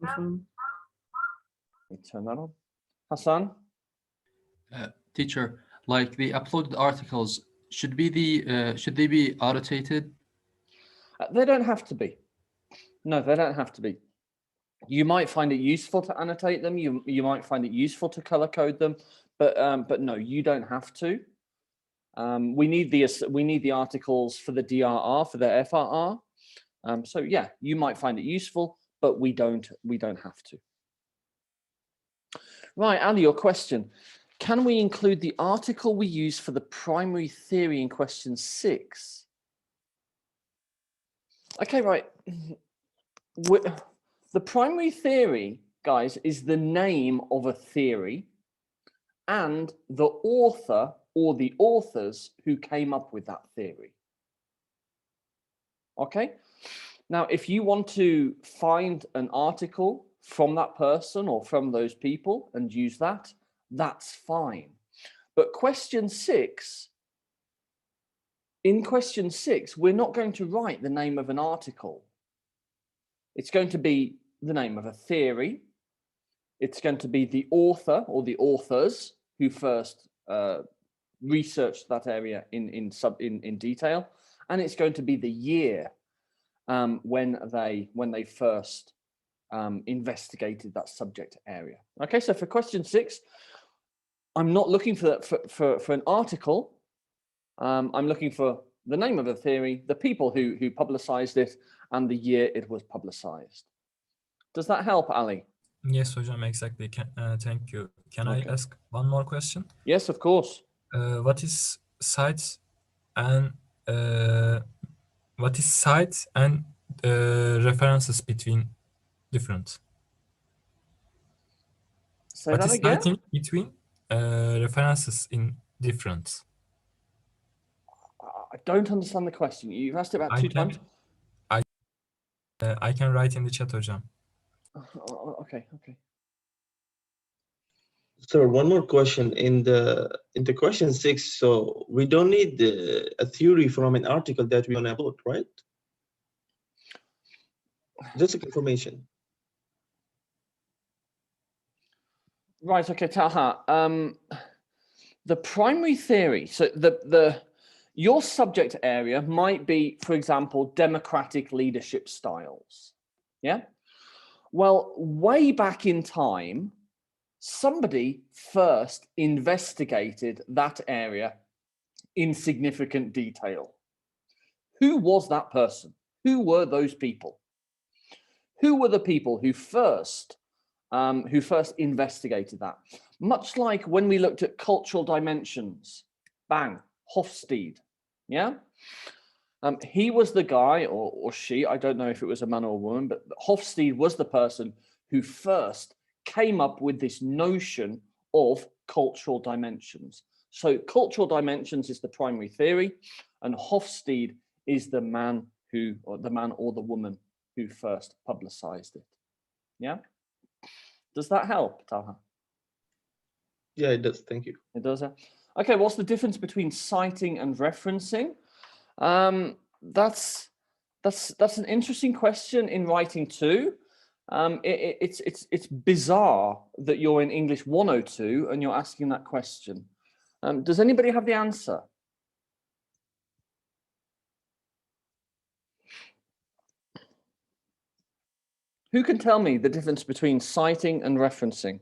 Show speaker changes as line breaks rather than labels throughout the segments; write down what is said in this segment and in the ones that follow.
microphone. Let me turn that on. Hassan?
Teacher, like the uploaded articles, should they be annotated?
They don't have to be. No, they don't have to be. You might find it useful to annotate them. You might find it useful to color code them, but no, you don't have to. We need the articles for the DRR, for the FRR. So yeah, you might find it useful, but we don't have to. Right, Ali, your question. Can we include the article we use for the primary theory in question 6? Okay, right. The primary theory, guys, is the name of a theory and the author or the authors who came up with that theory. Okay? Now, if you want to find an article from that person or from those people and use that, that's fine. But question 6, in question 6, we're not going to write the name of an article. It's going to be the name of a theory. It's going to be the author or the authors who first researched that area in detail, and it's going to be the year when they first investigated that subject area. Okay, so for question 6, I'm not looking for an article. I'm looking for the name of the theory, the people who publicized it, and the year it was publicized. Does that help, Ali?
Yes, hocam, exactly. Thank you. Can I ask one more question?
Yes, of course.
What is sites and references between different?
Say that again?
Citing between references in different?
I don't understand the question. You've asked it about 2 times.
I can write in the chat, hocam.
Okay.
Sir, one more question. In the question 6, so we don't need a theory from an article that we want to upload, right? Just a confirmation.
Right. Okay, Taha. The primary theory. So your subject area might be, for example, democratic leadership styles. Yeah. Well, way back in time, somebody first investigated that area in significant detail. Who was that person? Who were those people? Who were the people who first investigated that? Much like when we looked at cultural dimensions, bang, Hofstede, yeah? He was the guy, or she, I don't know if it was a man or a woman, but Hofstede was the person who first came up with this notion of cultural dimensions. So cultural dimensions is the primary theory, and Hofstede is the man or the woman who first publicized it. Yeah? Does that help, Taha?
Yeah, it does. Thank you.
It does. Okay, what's the difference between citing and referencing? That's an interesting question in writing too. It's bizarre that you're in English 102 and you're asking that question. Does anybody have the answer? Who can tell me the difference between citing and referencing?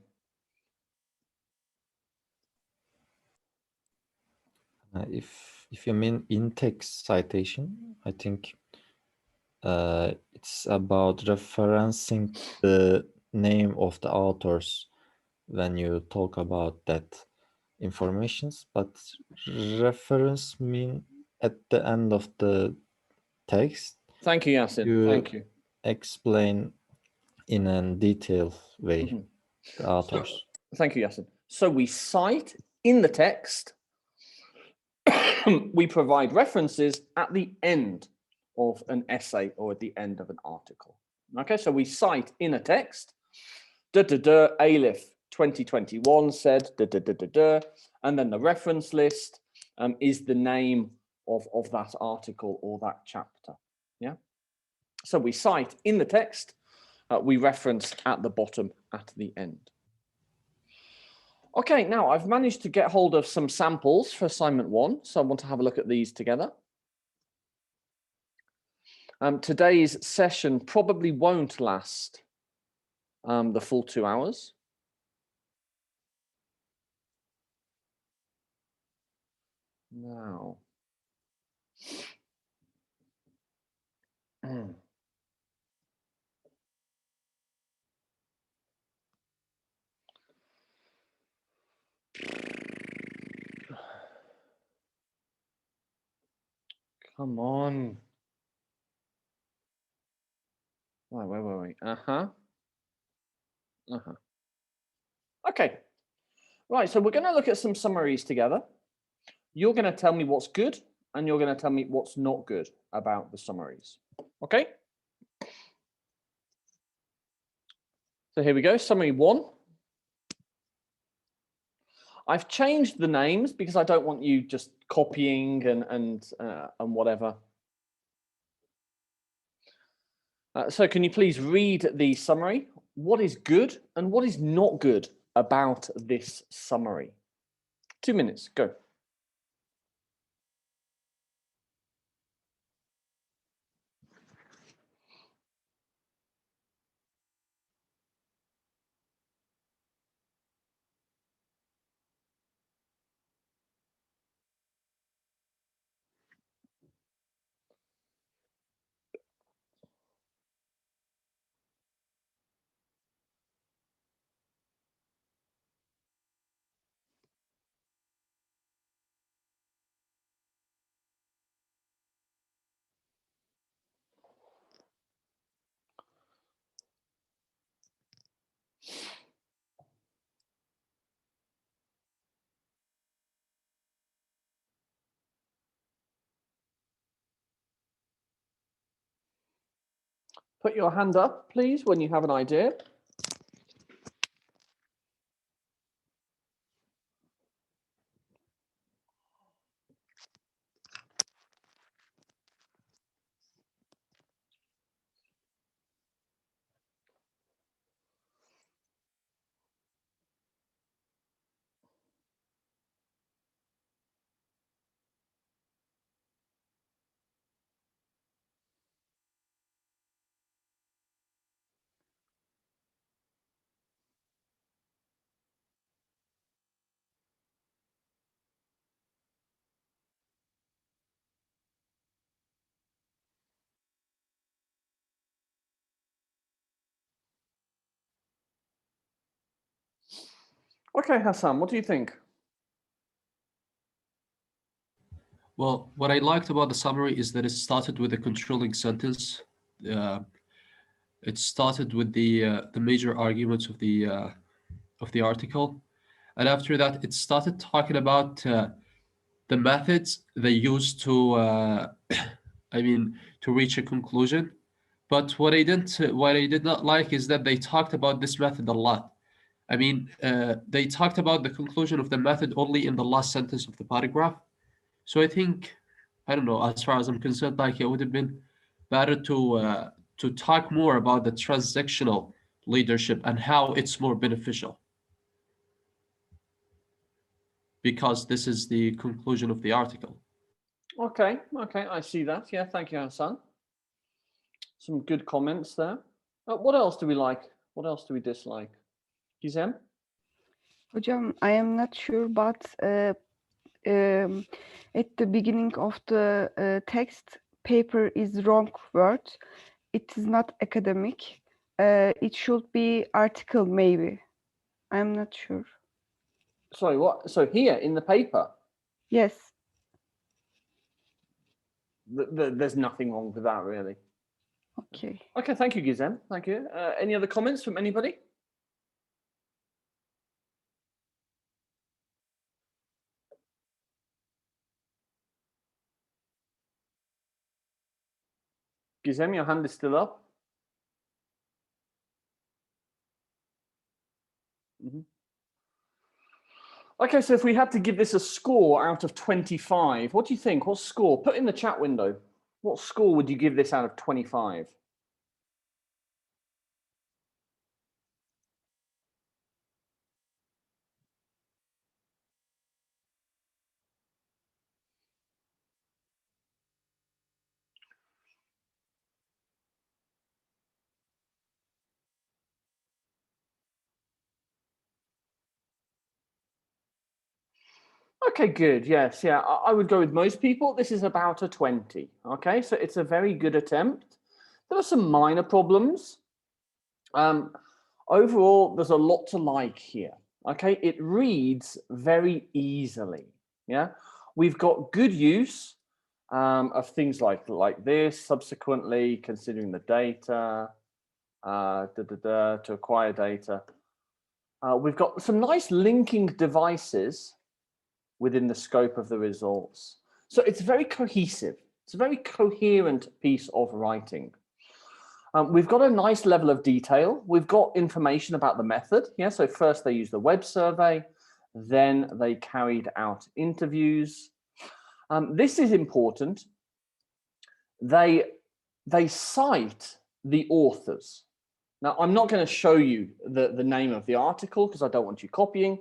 If you mean in-text citation, I think it's about referencing the name of the authors when you talk about that informations, but reference mean at the end of the text.
Thank you, Yasin. Thank you.
Explain in a detailed way the authors.
Thank you, Yasin. So we cite in the text. We provide references at the end of an essay or at the end of an article. Okay, so we cite in a text, Aleph 2021 said, and then the reference list is the name of that article or that chapter. Yeah. So we cite in the text, we reference at the bottom at the end. Okay, now I've managed to get hold of some samples for assignment 1, so I want to have a look at these together. Today's session probably won't last the full 2 hours. Now, come on. Wait. Okay. Right, so we're going to look at some summaries together. You're going to tell me what's good, and you're going to tell me what's not good about the summaries. Okay? So here we go, summary 1. I've changed the names because I don't want you just copying and whatever. So can you please read the summary? What is good and what is not good about this summary? 2 minutes, go. Put your hand up, please, when you have an idea. Okay, Hassan, what do you think?
Well, what I liked about the summary is that it started with a controlling sentence. It started with the major arguments of the article, and after that, it started talking about the methods they use to, I mean, to reach a conclusion. But what I did not like is that they talked about this method a lot. I mean, they talked about the conclusion of the method only in the last sentence of the paragraph. So I think, I don't know, as far as I'm concerned, like it would have been better to talk more about the transactional leadership and how it's more beneficial. Because this is the conclusion of the article.
Okay, I see that. Yeah, thank you, Hassan. Some good comments there. What else do we like? What else do we dislike? Gizem?
Hocam, I am not sure, but at the beginning of the text, paper is wrong word. It is not academic. It should be article, maybe. I'm not sure.
Sorry, what? So here in the paper?
Yes.
There's nothing wrong with that, really.
Okay.
Okay, thank you, Gizem. Thank you. Any other comments from anybody? Gizem, your hand is still up. Okay, so if we had to give this a score out of 25, what do you think? What score? Put in the chat window. What score would you give this out of 25? Okay, good. Yes, yeah. I would go with most people. This is about a 20. Okay, so it's a very good attempt. There are some minor problems. Overall, there's a lot to like here. Okay, it reads very easily. Yeah, we've got good use of things like this. Subsequently, considering the data, to acquire data. We've got some nice linking devices within the scope of the results. So it's very cohesive. It's a very coherent piece of writing. We've got a nice level of detail. We've got information about the method. Yeah, so first they used the web survey, then they carried out interviews. This is important. They cite the authors. Now, I'm not going to show you the name of the article because I don't want you copying,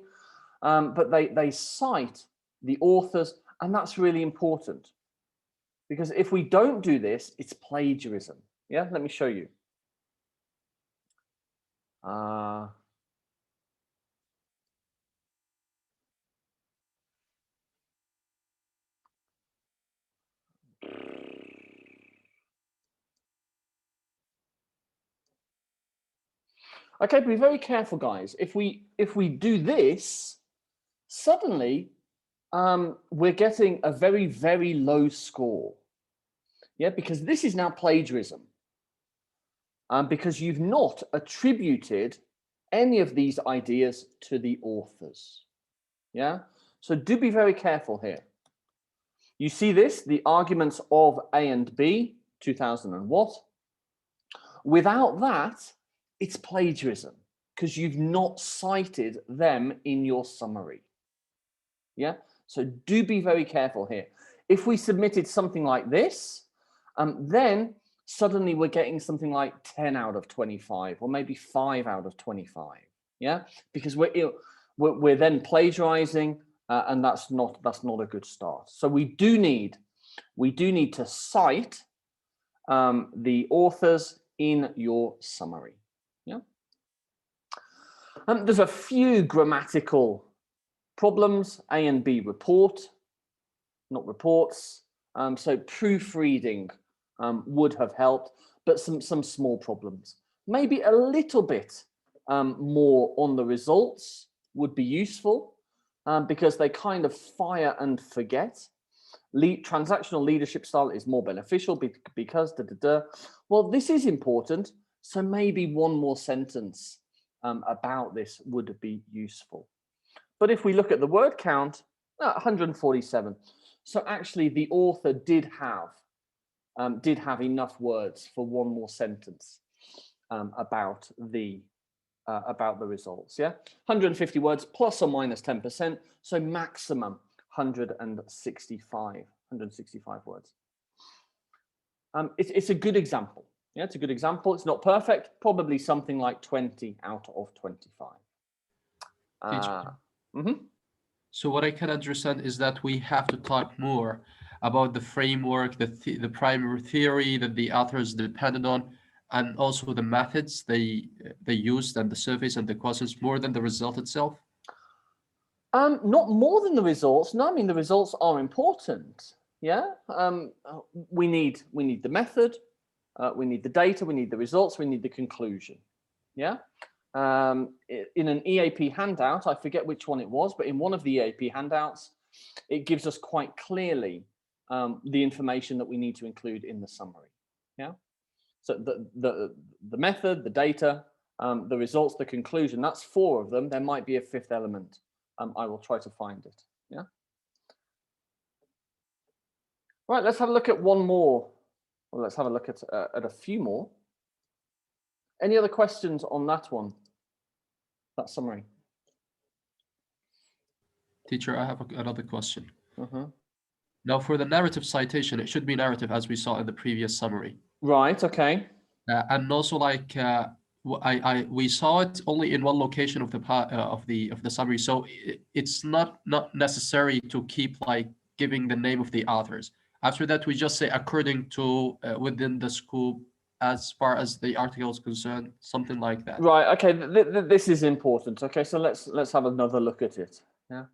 but they cite the authors, and that's really important because if we don't do this, it's plagiarism. Yeah, let me show you. Okay, be very careful, guys. If we do this, suddenly we're getting a very, very low score. Yeah, because this is now plagiarism. Because you've not attributed any of these ideas to the authors. Yeah, so do be very careful here. You see this, the arguments of A and B, 2000 and what? Without that, it's plagiarism because you've not cited them in your summary. Yeah, so do be very careful here. If we submitted something like this, then suddenly we're getting something like 10 out of 25 or maybe 5 out of 25. Yeah, because we're then plagiarizing, and that's not a good start. So we do need to cite the authors in your summary. Yeah. There's a few grammatical problems. A and B report, not reports. So proofreading would have helped, but some small problems. Maybe a little bit more on the results would be useful because they kind of fire and forget. Transactional leadership style is more beneficial because Well, this is important. So maybe one more sentence about this would be useful. But if we look at the word count, 147. So actually the author did have enough words for one more sentence about the results. Yeah, 150 words plus or minus 10%. So maximum 165 words. It's a good example. Yeah, it's a good example. It's not perfect. Probably something like 20 out of 25.
So what I can understand is that we have to talk more about the framework, the primary theory that the authors depended on, and also the methods they used and the surveys and the questions more than the result itself.
Not more than the results. No, I mean the results are important. Yeah, we need the method, we need the data, we need the results, we need the conclusion. Yeah. In an EAP handout, I forget which one it was, but in one of the EAP handouts, it gives us quite clearly the information that we need to include in the summary. Yeah. So the method, the data, the results, the conclusion, that's 4 of them. There might be a 5th element. I will try to find it. Yeah. Right, let's have a look at one more. Well, let's have a look at a few more. Any other questions on that one? That summary.
Teacher, I have another question. Now, for the narrative citation, it should be narrative as we saw in the previous summary.
Right. Okay.
And also, like we saw it only in one location of the summary, so it's not necessary to keep like giving the name of the authors. After that, we just say according to within the scope as far as the article is concerned, something like that.
Right. Okay. This is important. Okay. So let's have another look at it. Yeah.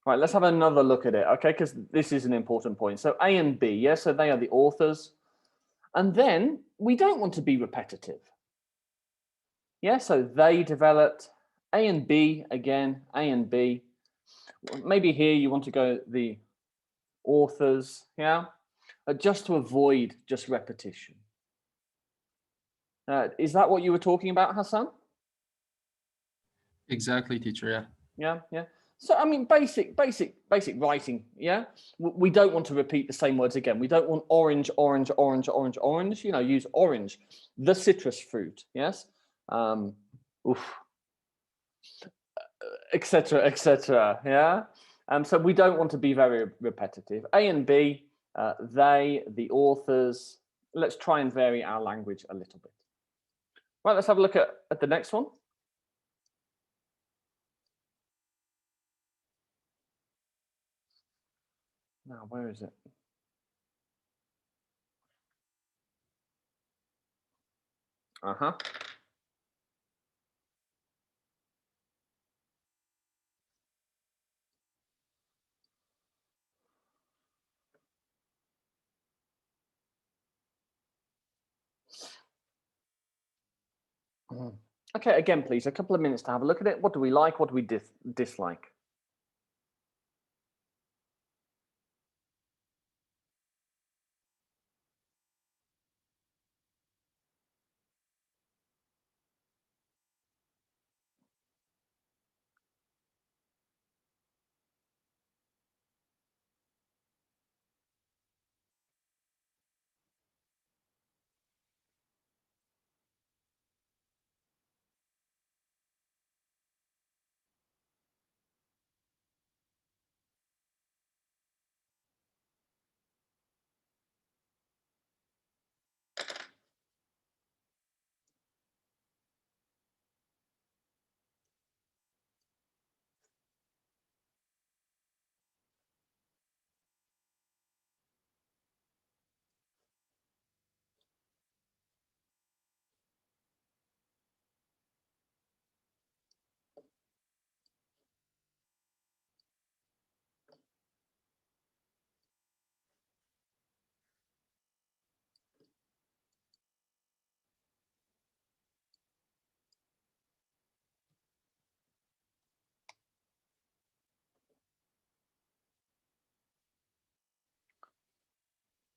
Right, let's have another look at it, okay? Because this is an important point. So A and B, yeah, so they are the authors. And then we don't want to be repetitive. Yeah, so they developed A and B again, A and B. Maybe here you want to go the authors, yeah, just to avoid just repetition. Is that what you were talking about, Hassan?
Exactly, teacher. Yeah.
Yeah, yeah. So I mean, basic writing. Yeah, we don't want to repeat the same words again. We don't want orange, orange, orange, orange, orange. You know, use orange, the citrus fruit. Yes, oof, etc., etc. Yeah. So we don't want to be very repetitive. A and B, they, the authors. Let's try and vary our language a little bit. Right. Let's have a look at the next one. Now, where is it? Uh-huh. Okay, again, please, a couple of minutes to have a look at it. What do we like? What do we dislike?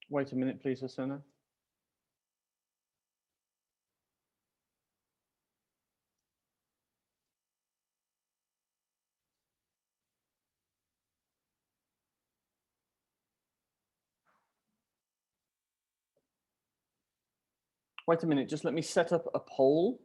Wait a minute, please, Asuna. Wait a minute, just let me set up a poll.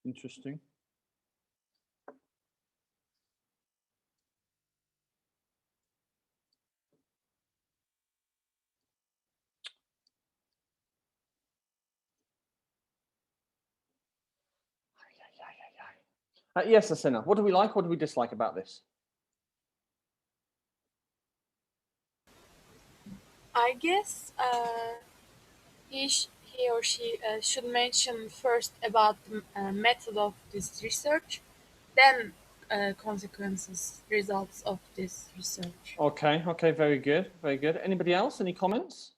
Interesting. Yes, Asuna, what do we like? What do we dislike about this?
I guess he or she should mention first about the method of this research, then consequences, results of this research.
Okay, okay, very good, very good. Anybody else? Any comments?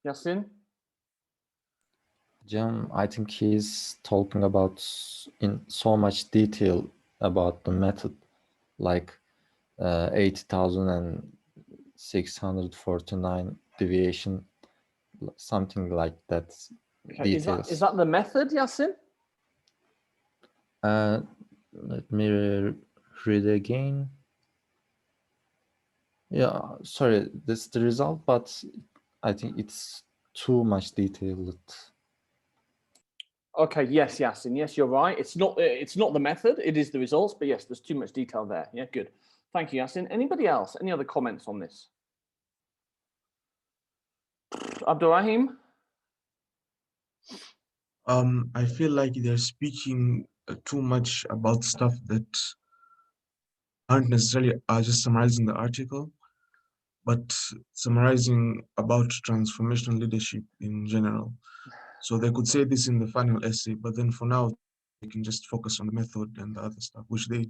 Yasin?
Jim, I think he's talking about in so much detail about the method, like 80,649 deviation, something like that.
Okay.
Details.
Is that the method, Yasin?
Let me read again. Yeah, sorry, this is the result, but I think it's too much detailed.
Okay, yes, Yasin, yes, you're right. It's not the method, it is the results, but yes, there's too much detail there. Yeah, good. Thank you, Yasin. Anybody else? Any other comments on this? Abdurrahim?
I feel like they're speaking too much about stuff that aren't necessarily just summarizing the article, but summarizing about transformational leadership in general. So they could say this in the final essay, but then for now, they can just focus on the method and the other stuff, which they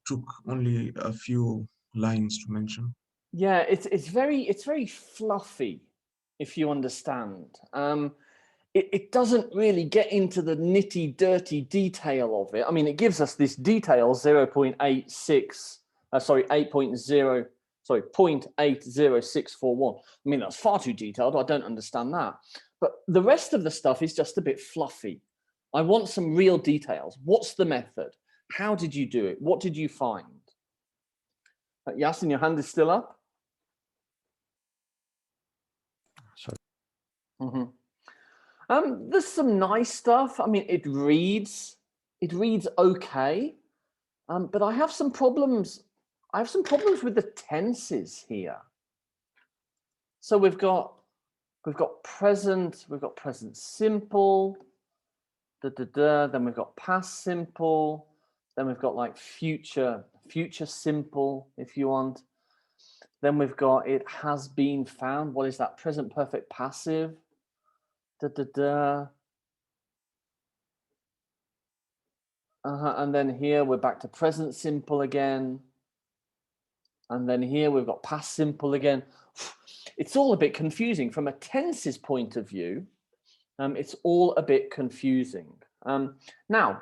took only a few lines to mention.
Yeah, it's very fluffy, if you understand. It doesn't really get into the nitty dirty detail of it. I mean, it gives us this detail 0.86, sorry, 8.0, sorry, 0.80641. I mean, that's far too detailed. I don't understand that. But the rest of the stuff is just a bit fluffy. I want some real details. What's the method? How did you do it? What did you find? Yasin, your hand is still up?
Sorry.
There's some nice stuff. I mean, it reads okay, but I have some problems. I have some problems with the tenses here. So we've got present simple, then we've got past simple, then we've got like future simple, if you want. Then we've got it has been found. What is that? Present perfect passive. And then here we're back to present simple again. And then here we've got past simple again. It's all a bit confusing from a tenses point of view. It's all a bit confusing. Now,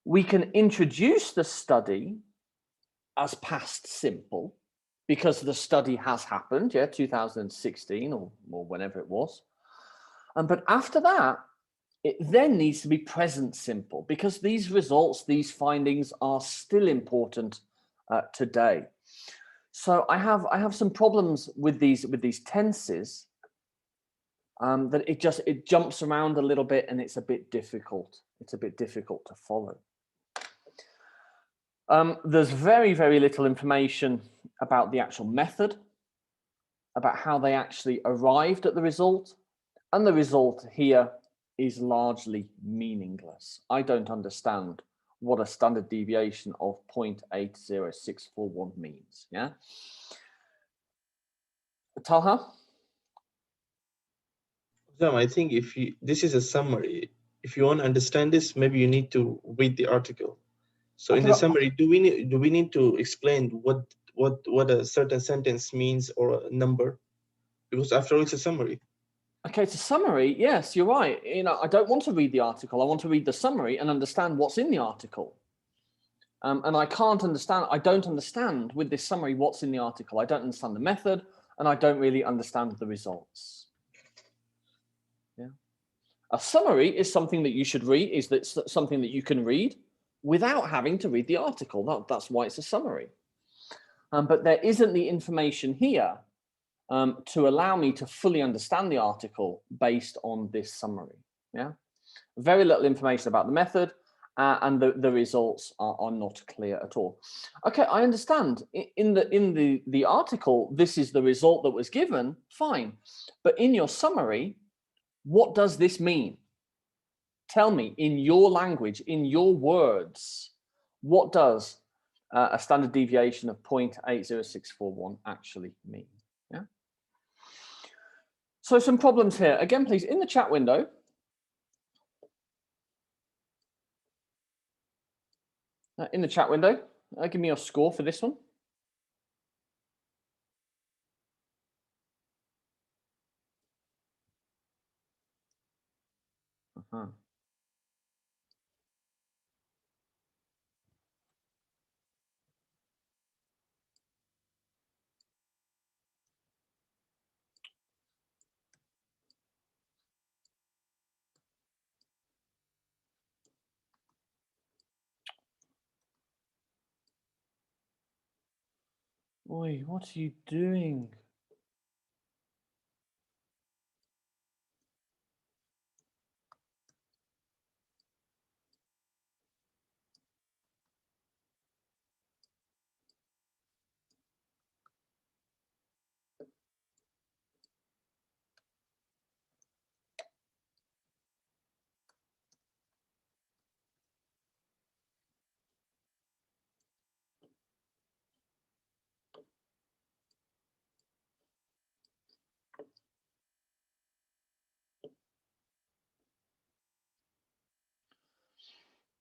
we can introduce the study as past simple because the study has happened, yeah, 2016 or whenever it was. But after that, it then needs to be present simple because these results, these findings are still important today. So I have some problems with these tenses that it jumps around a little bit and it's a bit difficult. It's a bit difficult to follow. There's very, very little information about the actual method, about how they actually arrived at the result, and the result here is largely meaningless. I don't understand what a standard deviation of 0.80641 means. Yeah, Talha?
I think this is a summary. If you want to understand this, maybe you need to read the article. So in the summary, do we need to explain what a certain sentence means or a number? Because after all, it's a summary.
Okay, it's a summary. Yes, you're right. You know, I don't want to read the article. I want to read the summary and understand what's in the article. And I don't understand with this summary what's in the article. I don't understand the method, and I don't really understand the results. Yeah. A summary is something that you should read, something that you can read without having to read the article. That's why it's a summary. But there isn't the information here to allow me to fully understand the article based on this summary. Yeah, very little information about the method, and the results are not clear at all. Okay, I understand. In the article, this is the result that was given. Fine, but in your summary, what does this mean? Tell me in your language, in your words, what does a standard deviation of 0.80641 actually mean? Yeah. So some problems here. Again, please, in the chat window, give me your score for this one. Oi, what are you doing?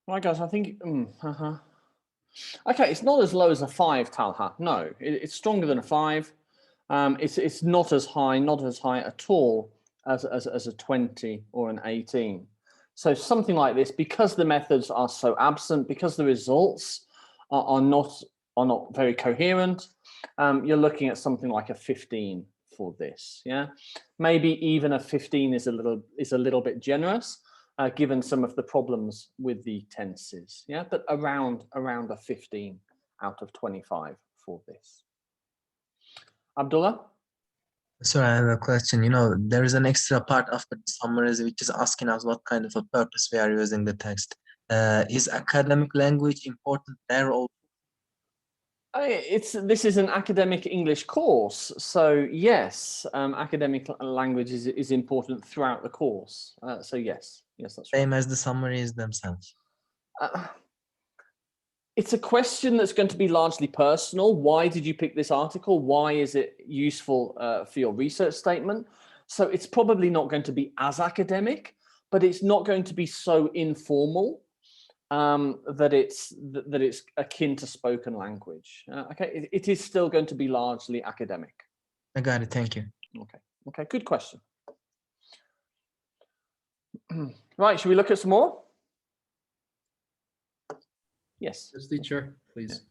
Right, guys, I think. Okay, it's not as low as a 5, Talha. No, it's stronger than a 5. It's not as high at all as a 20 or an 18. So something like this, because the methods are so absent, because the results are not very coherent, you're looking at something like a 15 for this. Yeah, maybe even a 15 is a little bit generous, given some of the problems with the tenses. Yeah, but around a 15 out of 25 for this. Abdullah?
Sorry, I have a question. You know, there is an extra part after the summaries which is asking us what kind of a purpose we are using the text. Is academic language important there also?
This is an academic English course, so yes, academic language is important throughout the course. So yes, that's right.
Same as the summaries themselves.
It's a question that's going to be largely personal. Why did you pick this article? Why is it useful for your research statement? So it's probably not going to be as academic, but it's not going to be so informal that it's akin to spoken language. Okay, it is still going to be largely academic.
I got it. Thank you.
Okay, good question. Right, should we look at some more? Yes.
Yes, teacher, please.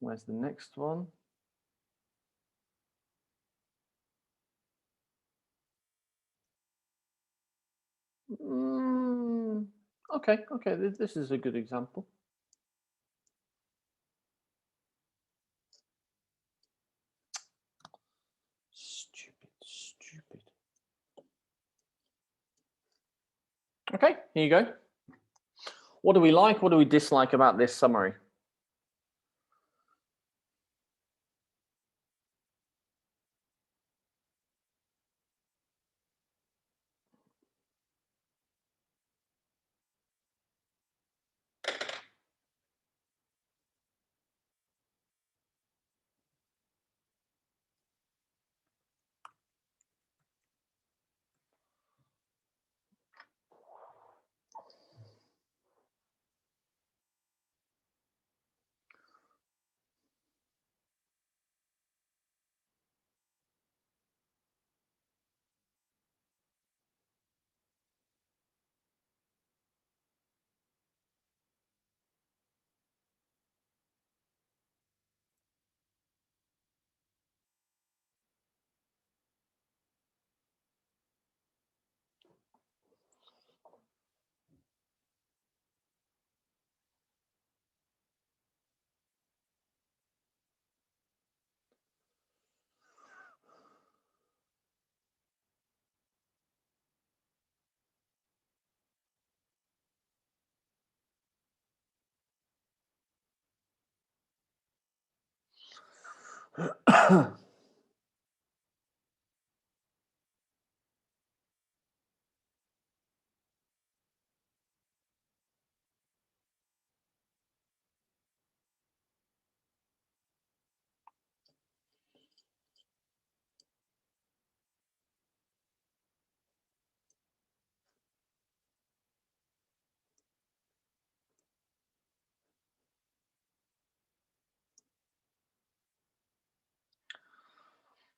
Where's the next one? Okay, this is a good example. Stupid. Okay, here you go. What do we like? What do we dislike about this summary?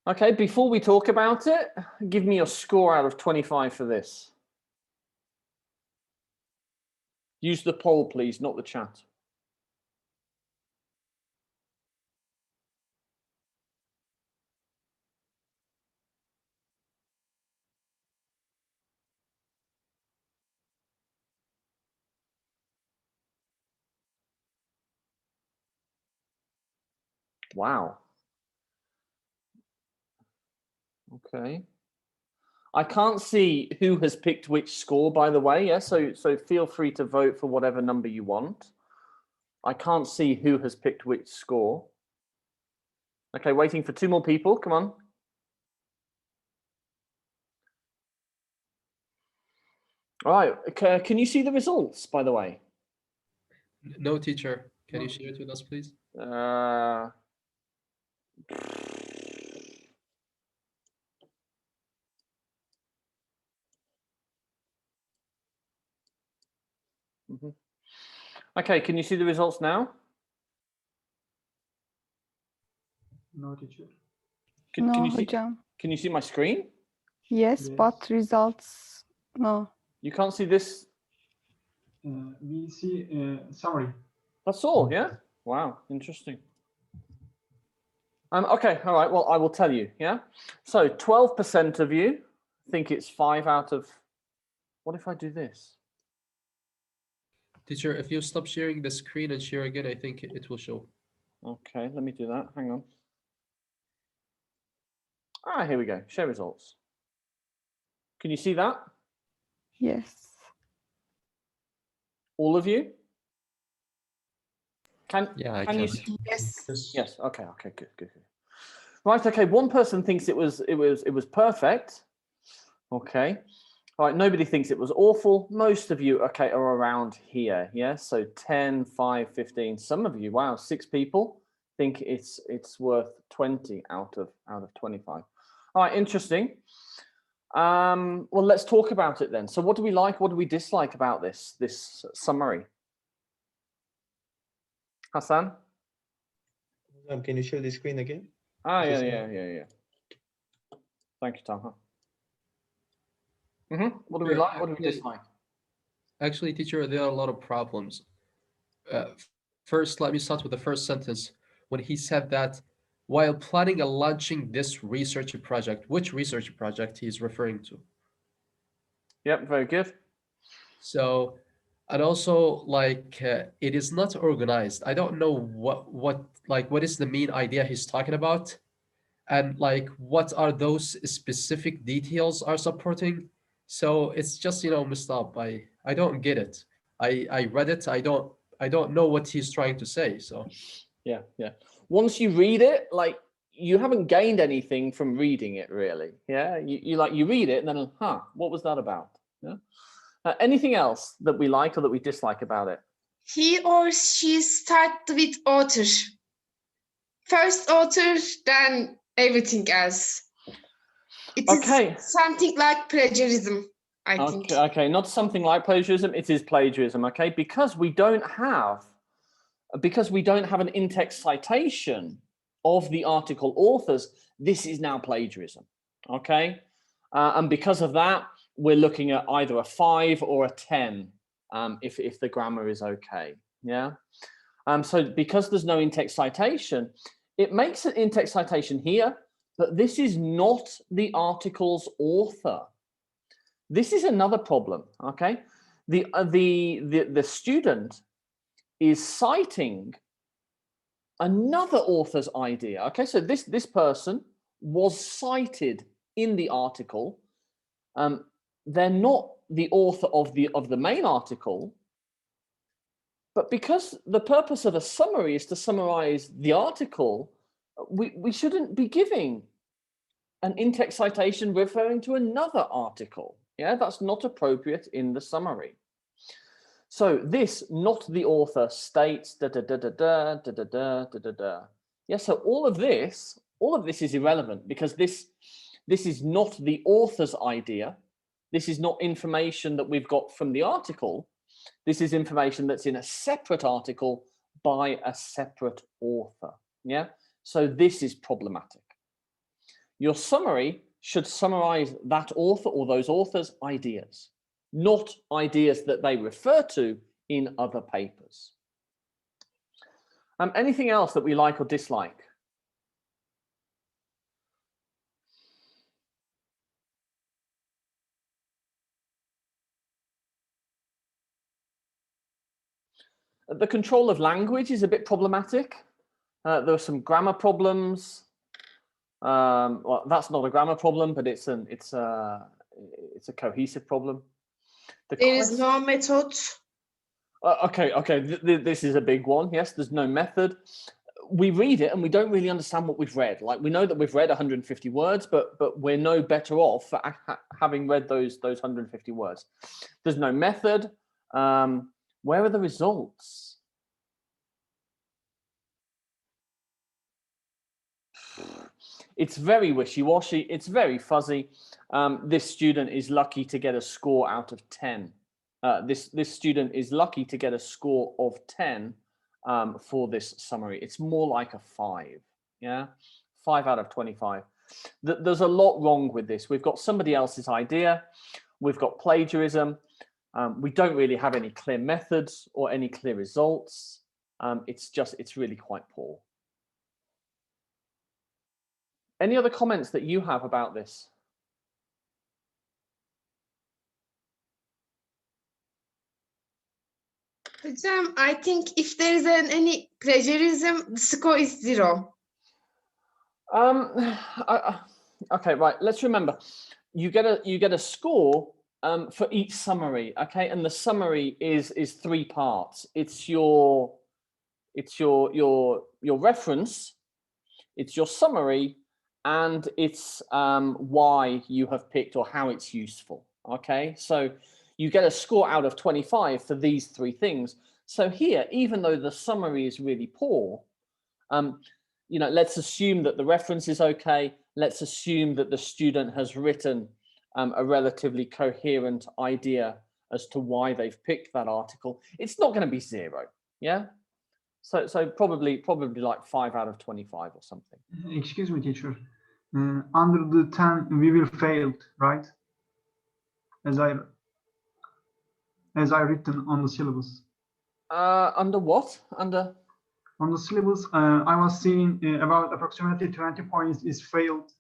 Okay, before we talk about it, give me your score out of 25 for this. Use the poll, please, not the chat. Wow. Okay. I can't see who has picked which score, by the way. Yeah, so feel free to vote for whatever number you want. I can't see who has picked which score. Okay, waiting for 2 more people. Come on. All right. Okay, can you see the results, by the way?
No, teacher. Can you share it with us, please?
Mhm. Okay, can you see the results now?
No, teacher.
Can
No,
you see?
hocam.
Can you see my screen?
Yes,
Yes.
but results, no.
You can't see this.
We see summary.
That's all. Yeah. Wow. Interesting. Okay. All right. Well, I will tell you. Yeah. So 12% of you think it's 5 out of. What if I do this?
Teacher, if you stop sharing the screen and share again, I think it will show.
Okay. Let me do that. Hang on. Ah, here we go. Share results. Can you see that?
Yes.
All of you?
Yeah, I
can
can.
you see?
Yes.
Yes. Okay. Okay. Good. Good. Good. Right. Okay. One person thinks it was perfect. Okay. All right. Nobody thinks it was awful. Most of you, okay, are around here. Yeah. So 10, 5, 15. Some of you, wow, 6 people think it's worth 20 out of 25. All right. Interesting. Well, let's talk about it then. So, what do we like? What do we dislike about this summary? Hassan?
Can you share the screen again?
Ah,
This
yeah.
is
Thank you, Talha. What do we like? What do we dislike?
Actually, teacher, there are a lot of problems. First, let me start with the first sentence. When he said that while planning and launching this research project, which research project he's referring to?
Yep, very good.
So, and also like it is not organized. I don't know what is the main idea he's talking about, and like what are those specific details are supporting. So it's just messed up. I don't get it. I read it. I don't know what he's trying to say. So
Yeah. Once you read it, like you haven't gained anything from reading it, really. Yeah, you read it and then, what was that about? Yeah. Anything else that we like or that we dislike about it?
He or she start with author. First author, then everything else. It
Okay.
is something like plagiarism, I think.
Okay, not something like plagiarism. It is plagiarism. Okay, because we don't have an in-text citation of the article authors. This is now plagiarism. Okay, and because of that, we're looking at either a 5 or a 10 if the grammar is okay. Yeah. So because there's no in-text citation, it makes an in-text citation here, but this is not the article's author. This is another problem. Okay, the student is citing another author's idea. Okay, so this person was cited in the article. They're not the author of the main article, but because the purpose of a summary is to summarize the article, we shouldn't be giving an in-text citation referring to another article. Yeah, that's not appropriate in the summary. So this, not the author, states da da da da da da da da da da da. Yeah, so all of this is irrelevant because this is not the author's idea. This is not information that we've got from the article. This is information that's in a separate article by a separate author. Yeah, so this is problematic. Your summary should summarize that author or those authors' ideas, not ideas that they refer to in other papers. Anything else that we like or dislike? The control of language is a bit problematic. There are some grammar problems. Well, that's not a grammar problem, but it's a cohesive problem.
There is no method.
Okay. This is a big one. Yes, there's no method. We read it and we don't really understand what we've read. Like we know that we've read 150 words, but we're no better off for having read those 150 words. There's no method. Where are the results? It's very wishy-washy. It's very fuzzy. This student is lucky to get a score out of 10. this student is lucky to get a score of 10 for this summary. It's more like a 5, yeah? 5 out of 25. There's a lot wrong with this. We've got somebody else's idea. We've got plagiarism. We don't really have any clear methods or any clear results. It's really quite poor. Any other comments that you have about this?
Hocam, I think if there is any plagiarism, the score is 0.
Okay, right. Let's remember, you get a score for each summary. Okay, and the summary is 3 parts. It's your reference, it's your summary, and it's why you have picked or how it's useful. Okay, so you get a score out of 25 for these 3 things. So here, even though the summary is really poor, you know, let's assume that the reference is okay. Let's assume that the student has written a relatively coherent idea as to why they've picked that article. It's not going to be 0, yeah? So probably like 5 out of 25 or something.
Excuse me, teacher. Under the 10, we will failed, right? As I written on the syllabus.
Under what? Under?
On the syllabus, I was seeing about approximately 20 points is failed,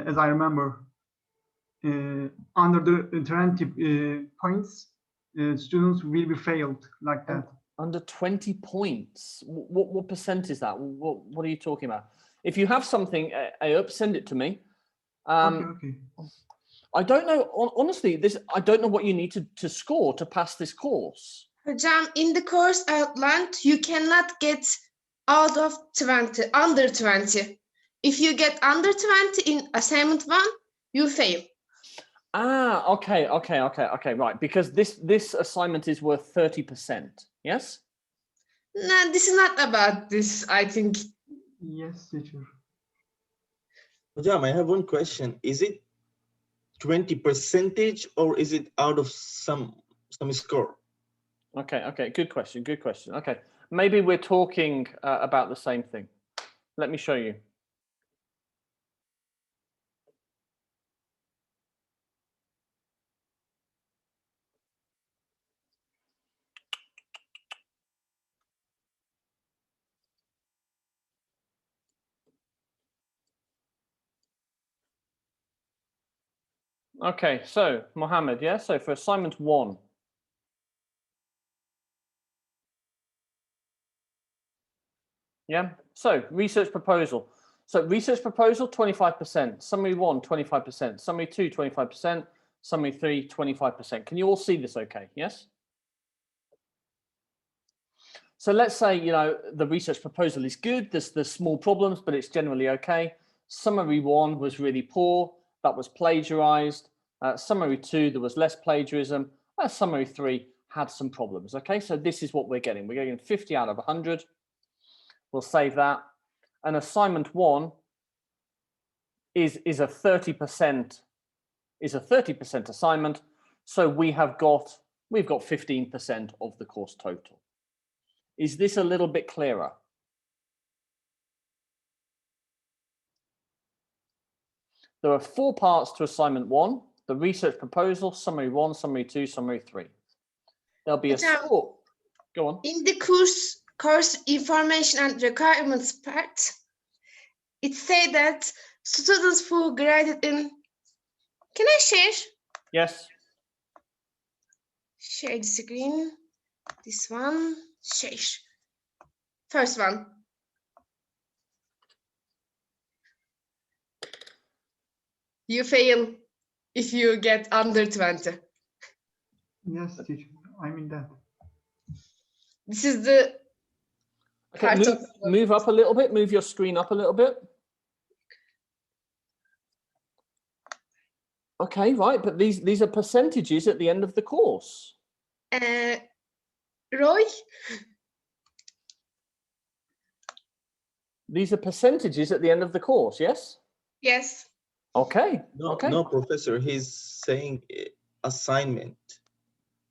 as I remember. Under the 20 points, students will be failed like that.
Under 20 points? What percent is that? What are you talking about? If you have something, Ayup, send it to me.
Okay.
I don't know, honestly, I don't know what you need to score to pass this course.
Hocam, in the course outlined, you cannot get out of 20, under 20. If you get under 20 in assignment 1, you fail.
Ah, okay, right. Because this assignment is worth 30%, yes?
No, this is not about this, I think.
Yes, teacher.
Hocam, I have one question. Is it 20% or is it out of some score?
Okay, good question. Okay, maybe we're talking about the same thing. Let me show you. Okay, so Mohammed, yeah, so for assignment 1. Yeah, so research proposal. So research proposal, 25%. Summary 1, 25%. Summary 2, 25%. Summary 3, 25%. Can you all see this okay? Yes? So let's say, you know, the research proposal is good. There's small problems, but it's generally okay. Summary 1 was really poor. That was plagiarized. Summary 2, there was less plagiarism. Summary 3 had some problems. Okay, so this is what we're getting. We're getting 50 out of 100. We'll save that. And assignment 1 is a 30% assignment. So we've got 15% of the course total. Is this a little bit clearer? There are 4 parts to assignment 1: the research proposal, summary 1, summary 2, summary 3. There'll be a score. Go on.
In the course information and requirements part, it says that students who graded in. Can I share?
Yes.
Share the screen. This one. Share. First one. You fail if you get under 20.
Yes, teacher. I mean that.
This is the
Okay, move up a little bit. Move your screen up a little bit. Okay, right, but these are percentages at the end of the course.
Roy?
These are percentages at the end of the course, yes?
Yes.
Okay.
No,
okay.
No, professor, he's saying assignment.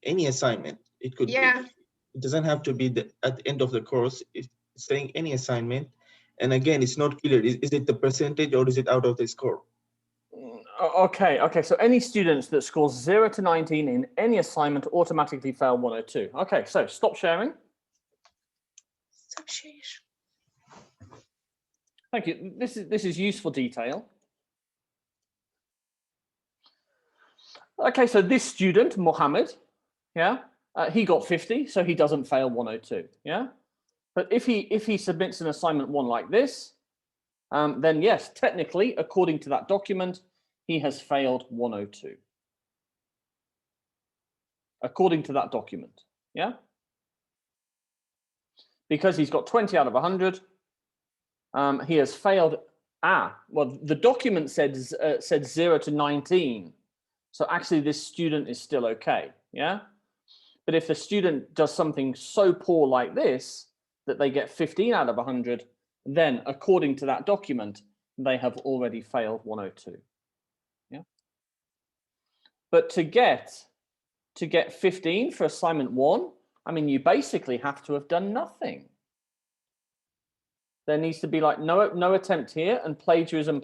any assignment. It could
Yeah.
be, it doesn't have to be at the end of the course. It's saying any assignment. And again, it's not clear. Is it the percentage or is it out of the score?
Okay, so any students that score 0 to 19 in any assignment automatically fail 102. Okay, so stop sharing.
Stop sharing.
Thank you. This is useful detail. Okay, so this student, Mohammed, yeah, he got 50, so he doesn't fail 102, yeah? But if he submits an assignment 1 like this, then yes, technically, according to that document, he has failed 102. According to that document, yeah? Because he's got 20 out of 100, he has failed. Well, the document said 0 to 19. So actually this student is still okay, yeah? But if the student does something so poor like this, that they get 15 out of 100, then according to that document, they have already failed 102, yeah? But to get 15 for assignment 1, I mean, you basically have to have done nothing. There needs to be like no attempt here, and plagiarism,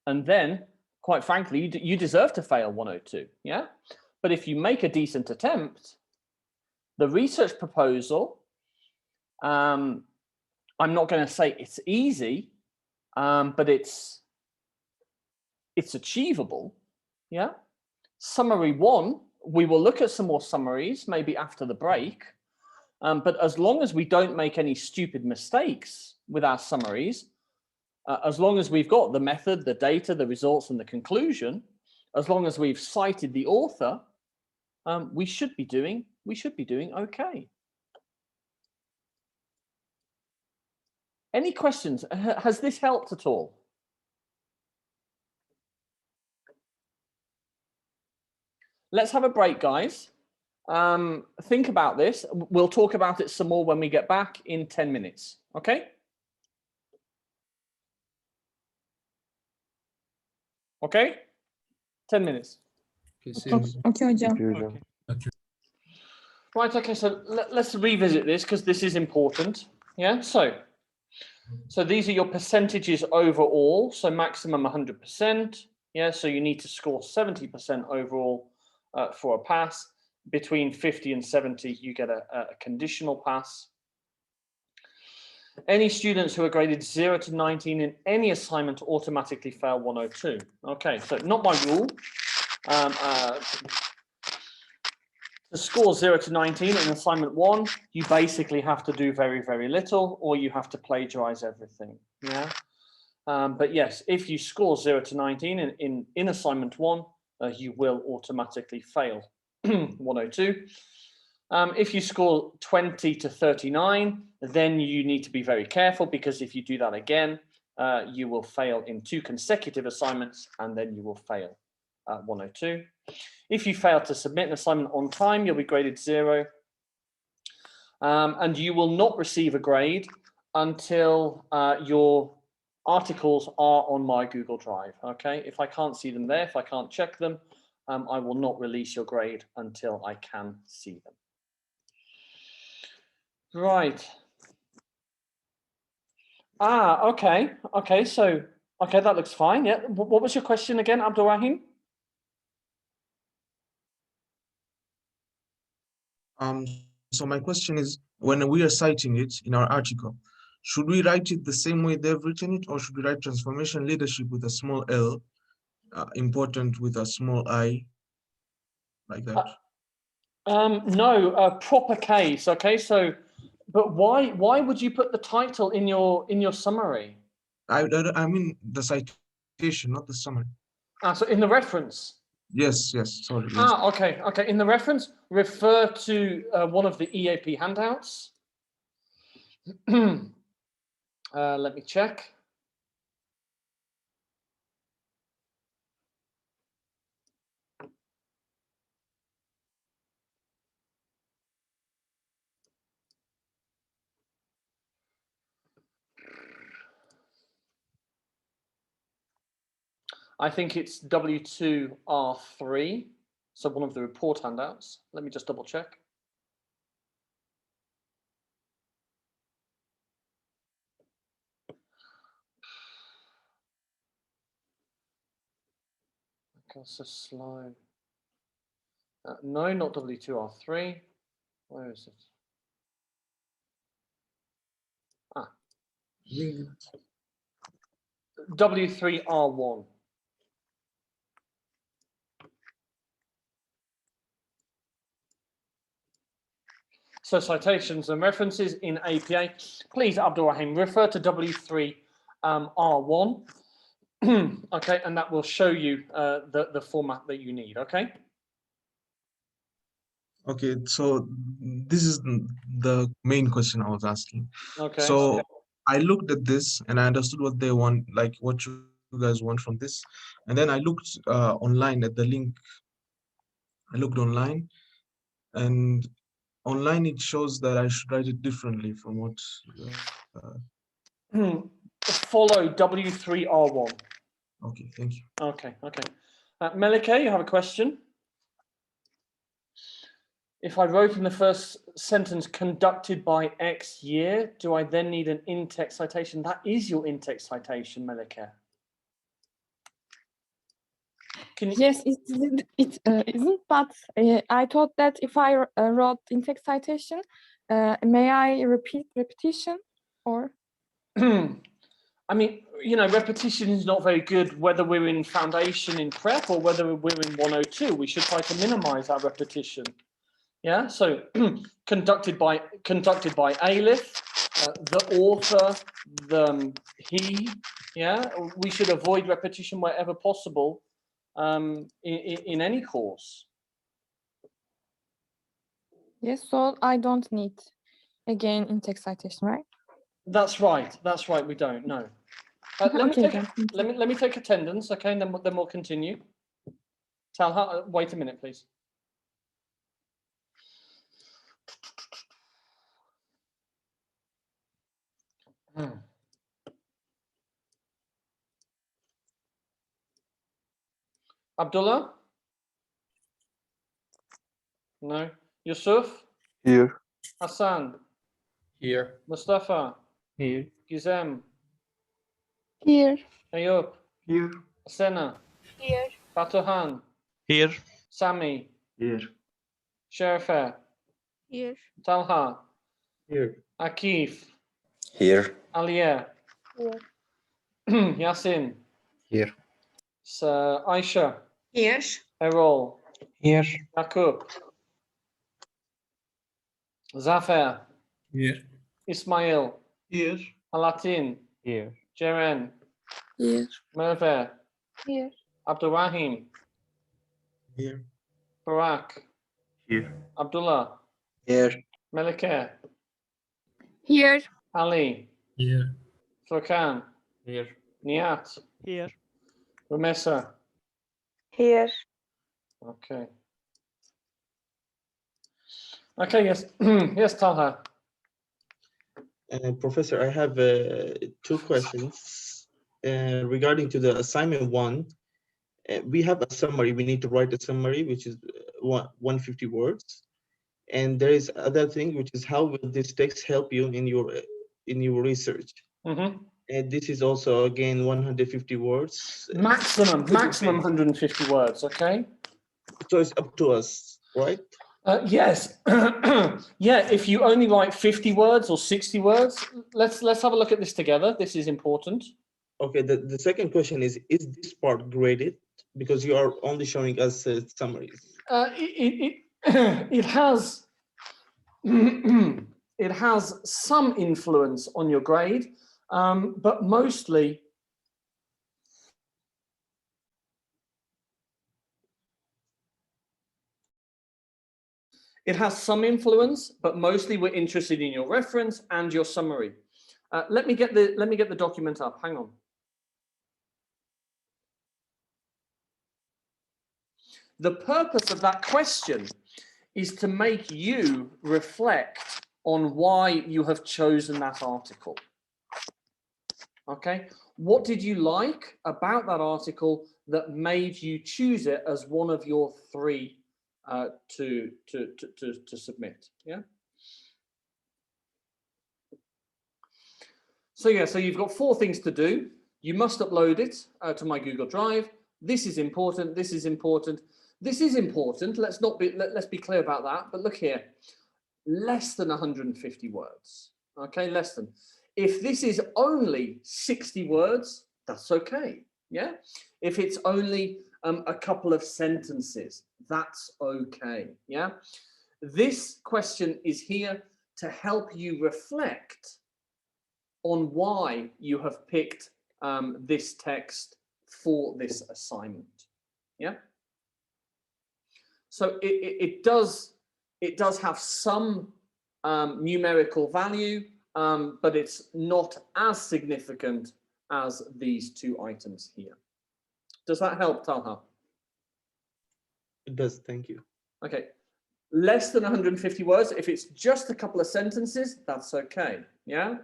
and then, quite frankly, you deserve to fail 102, yeah? But if you make a decent attempt, the research proposal, I'm not going to say it's easy, but it's achievable, yeah? Summary 1, we will look at some more summaries, maybe after the break, but as long as we don't make any stupid mistakes with our summaries, as long as we've got the method, the data, the results, and the conclusion, as long as we've cited the author, we should be doing okay. Any questions? Has this helped at all? Let's have a break, guys. Think about this. We'll talk about it some more when we get back in 10 minutes. Okay? Okay? 10 minutes.
Okay, hocam.
Okay.
Right, okay, so let's revisit this because this is important. Yeah, so these are your percentages overall. So maximum 100%. Yeah, so you need to score 70% overall for a pass. Between 50 and 70, you get a conditional pass. Any students who are graded 0 to 19 in any assignment automatically fail 102. Okay, so not by rule. To score 0 to 19 in assignment 1, you basically have to do very, very little, or you have to plagiarize everything. Yeah. But yes, if you score 0 to 19 in assignment 1, you will automatically fail 102. If you score 20 to 39, then you need to be very careful, because if you do that again, you will fail in 2 consecutive assignments, and then you will fail 102. If you fail to submit an assignment on time, you'll be graded 0. And you will not receive a grade until your articles are on my Google Drive. Okay, if I can't see them there, if I can't check them, I will not release your grade until I can see them. Right. Okay. Okay, so, okay, that looks fine. Yeah. What was your question again, Abdul Rahim?
So my question is, when we are citing it in our article, should we write it the same way they've written it, or should we write transformation leadership with a small l, important with a small I, like that?
No, proper case. Okay, so, but why would you put the title in your summary?
I mean the citation, not the summary.
So in the reference.
Yes, sorry. Yes.
Okay. In the reference, refer to one of the EAP handouts. Let me check. I think it's W2R3. So one of the report handouts. Let me just double check. Okay, so slow. No, not W2R3. Where is it? Ah. W3R1. So citations and references in APA. Please, Abdul Rahim, refer to W3R1. Okay, and that will show you the format that you need, okay?
Okay, so this is the main question I was asking.
Okay.
So I looked at this and I understood what they want, like what you guys want from this. And then I looked online at the link. I looked online, and online it shows that I should write it differently from what.
Follow W3R1.
Okay, thank you.
Okay, okay. Melike, you have a question? If I wrote in the first sentence, conducted by X year, do I then need an in-text citation? That is your in-text citation, Melike. Can you...
Yes, it isn't, but I thought that if I wrote in-text citation, may I repeat repetition or?
I mean, you know, repetition is not very good whether we're in foundation in prep or whether we're in 102. We should try to minimize our repetition. Yeah, so conducted by Alif, the author, he, yeah, we should avoid repetition wherever possible in any course.
Yes, so I don't need again in-text citation, right?
That's right, we don't, no. Let me take attendance, okay, and then we'll continue. Talha, wait a minute, please. Abdullah? No. Yusuf?
Here.
Hassan?
Here.
Mustafa?
Here.
Gizem?
Here.
Ayub?
Here.
Asena?
Here.
Batuhan?
Here.
Sami?
Here.
Sherifa?
Here.
Talha?
Here.
Akif?
Here.
Aliya?
Here.
Yasin?
Here.
So, Aisha?
Here.
Errol?
Here.
Yakub? Zafer?
Here.
Ismail?
Here.
Alatin?
Here.
Jeren?
Here.
Merve?
Here.
Abdurrahim?
Here.
Barak?
Here.
Abdullah?
Here.
Melike?
Here.
Ali?
Here.
Furkan?
Here.
Nihat?
Here.
Rumesa?
Here.
Okay. Okay, yes. Yes, Talha.
Professor, I have two questions regarding to the assignment one. We have a summary. We need to write a summary, which is 150 words. And there is other thing, which is how will this text help you in your research?
Mm-hmm.
And this is also again 150 words.
Maximum 150 words. Okay.
So it's up to us, right?
Yes. Yeah. If you only write 50 words or 60 words, let's have a look at this together. This is important.
Okay. The second question is this part graded? Because you are only showing us summaries.
It has it has some influence on your grade, but mostly it has some influence, but mostly we're interested in your reference and your summary. Let me get the document up. Hang on. The purpose of that question is to make you reflect on why you have chosen that article. Okay, what did you like about that article that made you choose it as one of your 3 to submit. Yeah. So yeah, so you've got 4 things to do. You must upload it to my Google Drive. This is important. This is important. This is important. Let's be clear about that. But look here, less than 150 words. Okay, less than. If this is only 60 words, that's okay. Yeah. If it's only a couple of sentences, that's okay. Yeah. This question is here to help you reflect on why you have picked this text for this assignment. Yeah. So it does have some numerical value, but it's not as significant as these 2 items here. Does that help, Talha?
It does. Thank you.
Okay. Less than 150 words. If it's just a couple of sentences, that's okay. Yeah.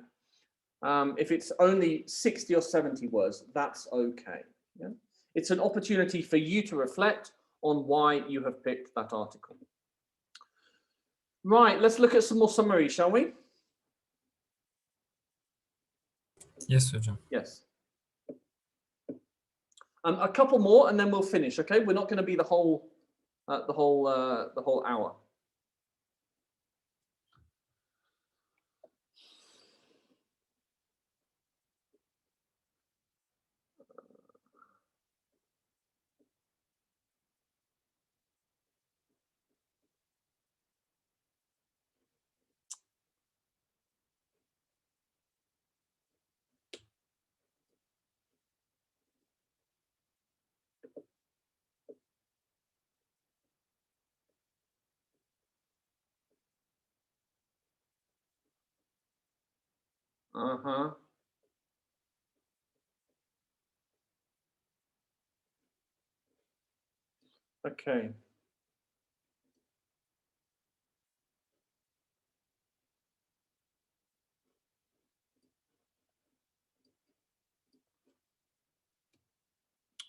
If it's only 60 or 70 words, that's okay. Yeah? It's an opportunity for you to reflect on why you have picked that article. Right, let's look at some more summary, shall we?
Yes, hocam.
Yes. A couple more, and then we'll finish. Okay, we're not going to be the whole hour. Okay.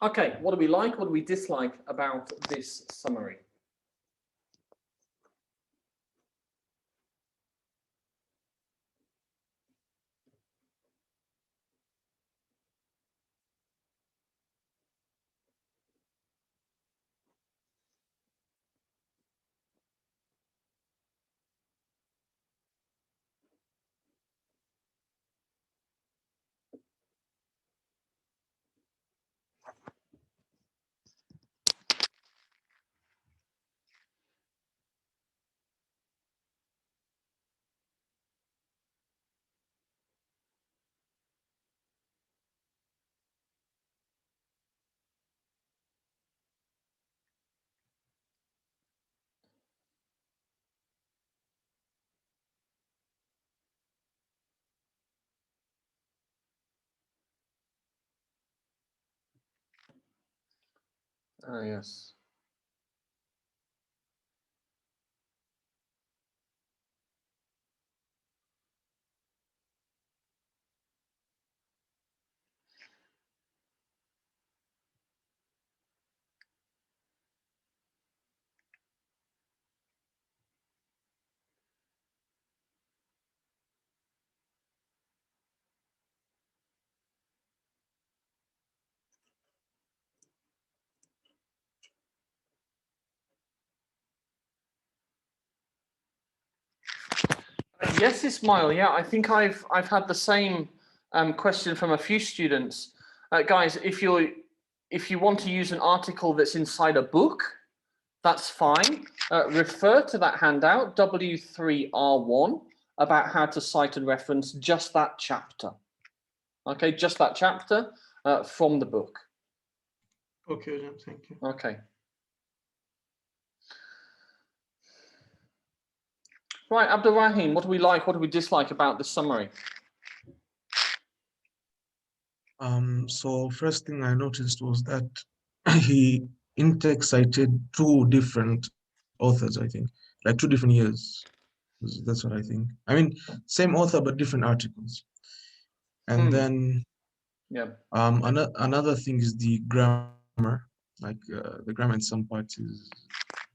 Okay, what do we like? What do we dislike about this summary? Yes. Yes, Ismail. Yeah, I think I've had the same question from a few students. Guys, if you want to use an article that's inside a book, that's fine. Refer to that handout, W3R1, about how to cite and reference just that chapter. Okay, just that chapter from the book.
Okay, thank you.
Okay. Right, Abdurrahim, what do we like? What do we dislike about the summary?
So first thing I noticed was that he in-text cited 2 different authors, I think, like 2 different years. That's what I think. I mean, same author, but different articles. And then
yeah,
another thing is the grammar. Like the grammar in some parts is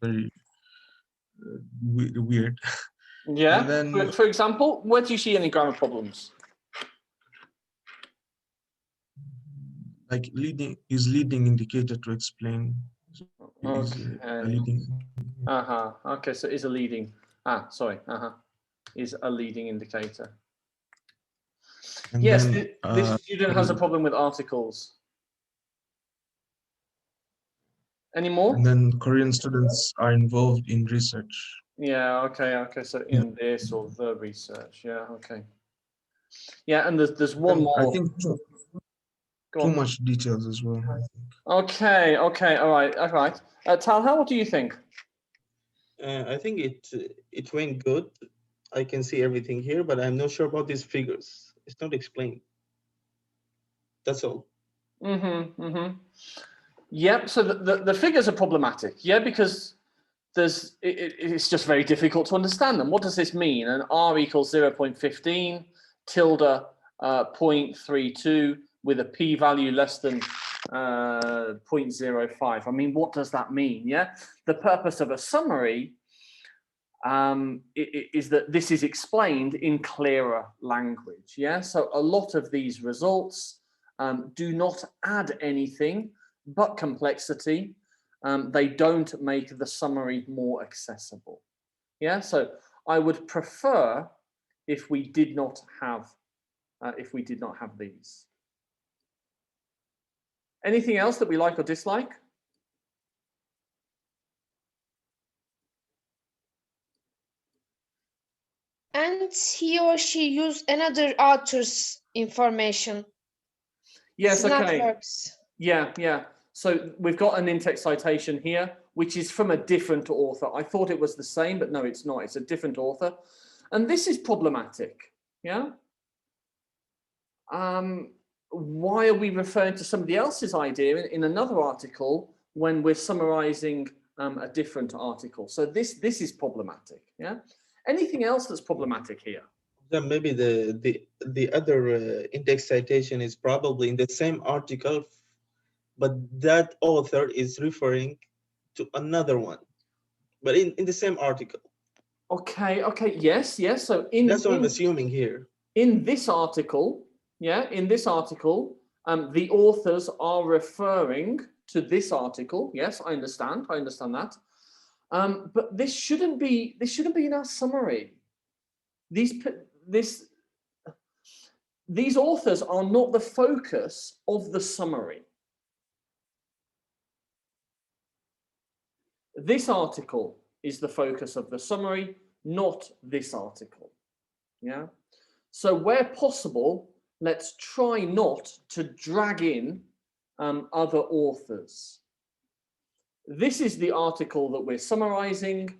very weird.
Yeah.
And then
For example, where do you see any grammar problems?
like leading indicator to explain. Is a
Okay.
leading.
Okay, so is a leading. Sorry. Is a leading indicator.
And
Yes,
then
this student has a problem with articles. Any more?
and then Korean students are involved in research.
Yeah, okay. So in this or the research. Yeah, okay. Yeah, and there's one
And
more.
I think
Go
too
on.
much details as well.
Okay, all right. Tal, what do you think?
I think it went good. I can see everything here, but I'm not sure about these figures. It's not explained. That's all.
Yep. So the figures are problematic. Yeah, because it's just very difficult to understand them. What does this mean? An R equals 0.15 tilde 0.32 with a p-value less than 0.05. I mean, what does that mean? Yeah. The purpose of a summary is that this is explained in clearer language. Yeah. So a lot of these results do not add anything but complexity. They don't make the summary more accessible. Yeah. So I would prefer if we did not have these. Anything else that we like or dislike?
And he or she used another author's information.
Yes,
It's
okay.
not works.
Yeah. So we've got an in-text citation here, which is from a different author. I thought it was the same, but no, it's not. It's a different author. And this is problematic. Yeah. Why are we referring to somebody else's idea in another article when we're summarizing a different article? So this is problematic. Yeah. Anything else that's problematic here?
Then maybe the other index citation is probably in the same article, but that author is referring to another one, but in the same article.
Okay. Yes. So
that's what I'm assuming here.
In this article, the authors are referring to this article. Yes, I understand that. But this shouldn't be in our summary. These authors are not the focus of the summary. This article is the focus of the summary, not this article. Yeah. So where possible, let's try not to drag in other authors. This is the article that we're summarizing,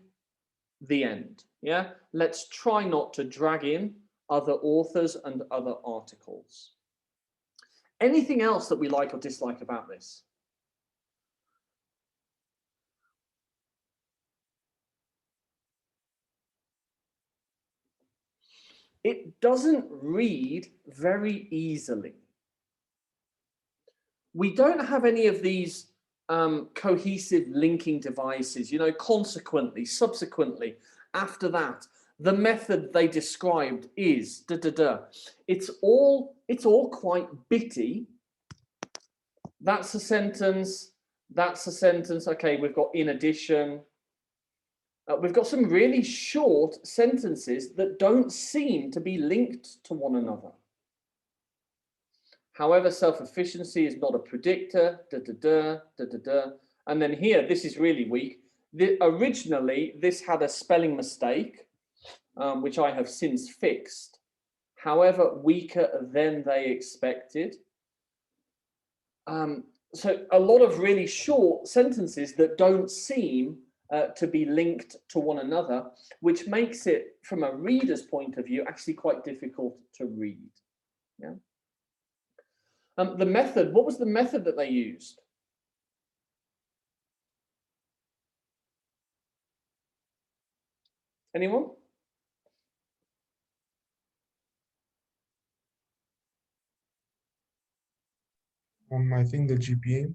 the end. Yeah. Let's try not to drag in other authors and other articles. Anything else that we like or dislike about this? It doesn't read very easily. We don't have any of these cohesive linking devices, consequently, subsequently, after that. The method they described is It's all quite bitty. That's a sentence. That's a sentence. Okay, we've got in addition. We've got some really short sentences that don't seem to be linked to one another. However, self-efficiency is not a predictor, And then here, this is really weak. Originally, this had a spelling mistake, which I have since fixed. However, weaker than they expected. So a lot of really short sentences that don't seem to be linked to one another, which makes it, from a reader's point of view, actually quite difficult to read. Yeah. The method, what was the method that they used? Anyone?
I think the GPA.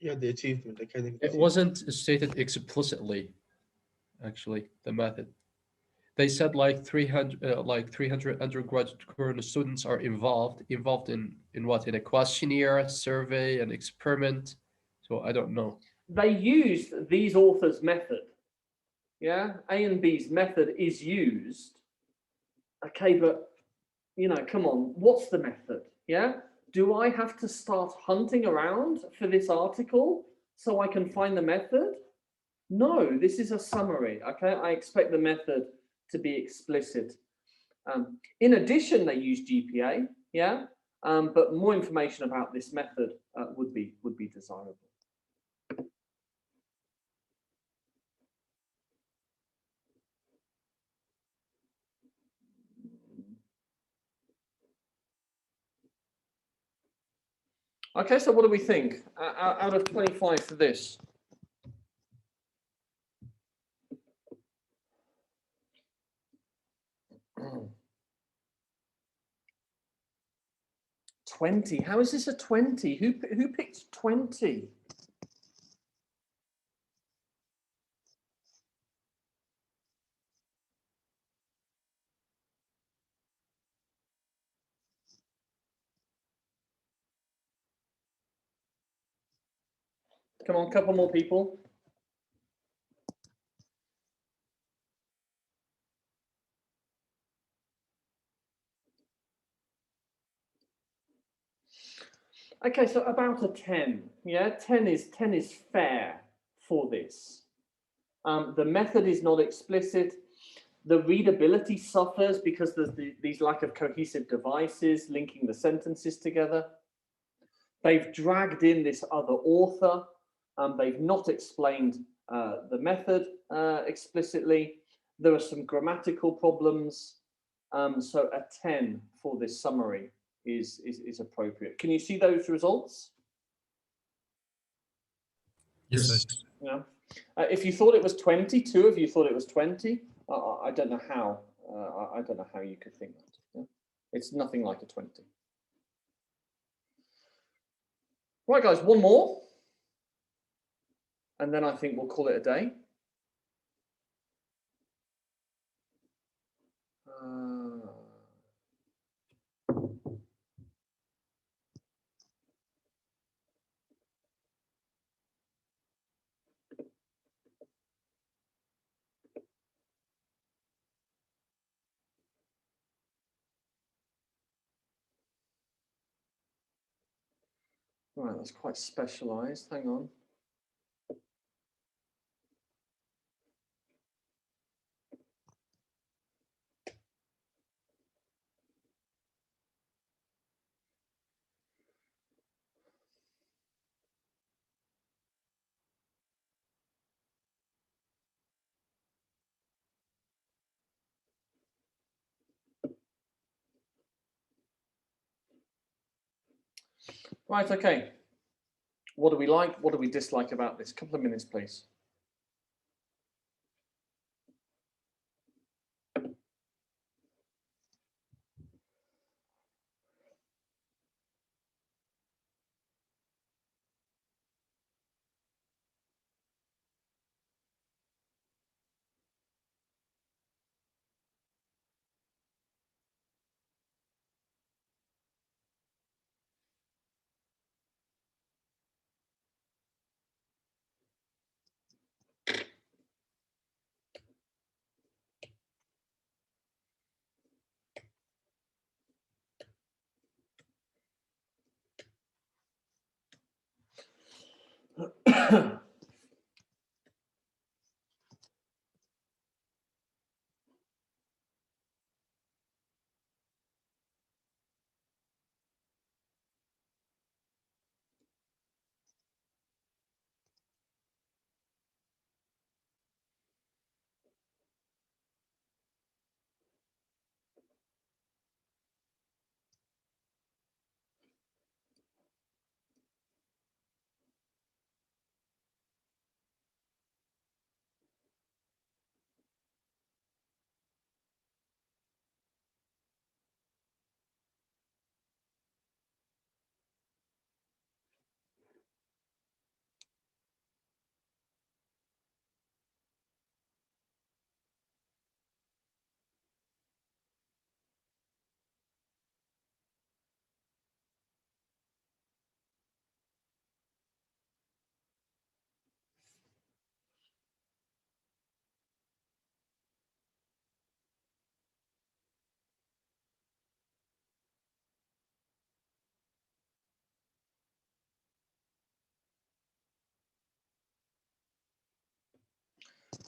Yeah, the achievement, academic
It
achievement.
wasn't stated explicitly, actually, the method. They said like 300 undergraduate current students are involved in what? In a questionnaire, a survey, an experiment. So I don't know.
They used these authors' method. Yeah, A and B's method is used. Okay, but you know, come on, what's the method? Yeah, do I have to start hunting around for this article so I can find the method? No, this is a summary. Okay, I expect the method to be explicit. In addition, they use GPA. Yeah, but more information about this method would be desirable. Okay, so what do we think out of 25 for this? Oh. 20. How is this a 20? Who picked 20? Come on, a couple more people. Okay, so about a 10. Yeah, 10 is fair for this. The method is not explicit. The readability suffers because there's these lack of cohesive devices linking the sentences together. They've dragged in this other author. They've not explained the method explicitly. There are some grammatical problems. So a 10 for this summary is appropriate. Can you see those results?
Yes.
Yeah. If you thought it was 20, two of you thought it was 20. I don't know how. I don't know how you could think that. Yeah? It's nothing like a 20. Right, guys, one more. And then I think we'll call it a day. Right, that's quite specialized. Hang on. Right, okay. What do we like? What do we dislike about this? Couple of minutes, please.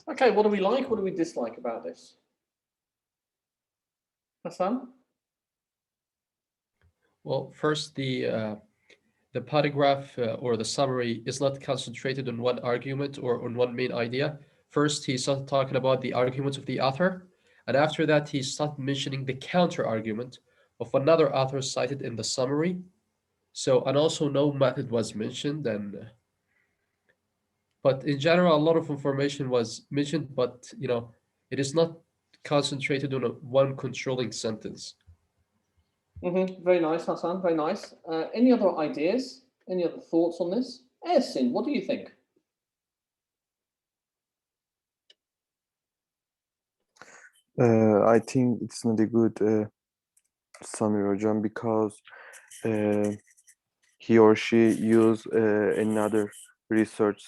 Okay, what do we like? What do we dislike about this? Hassan?
Well, first, the paragraph or the summary is not concentrated on one argument or on one main idea. First, he started talking about the arguments of the author, and after that, he started mentioning the counter argument of another author cited in the summary. So, and also no method was mentioned, and but in general, a lot of information was mentioned, but it is not concentrated on one controlling sentence.
Very nice, Hassan. Very nice. Any other ideas? Any other thoughts on this? Ersin, what do you think?
I think it's not a good summary, Hocam, because he or she use another researcher's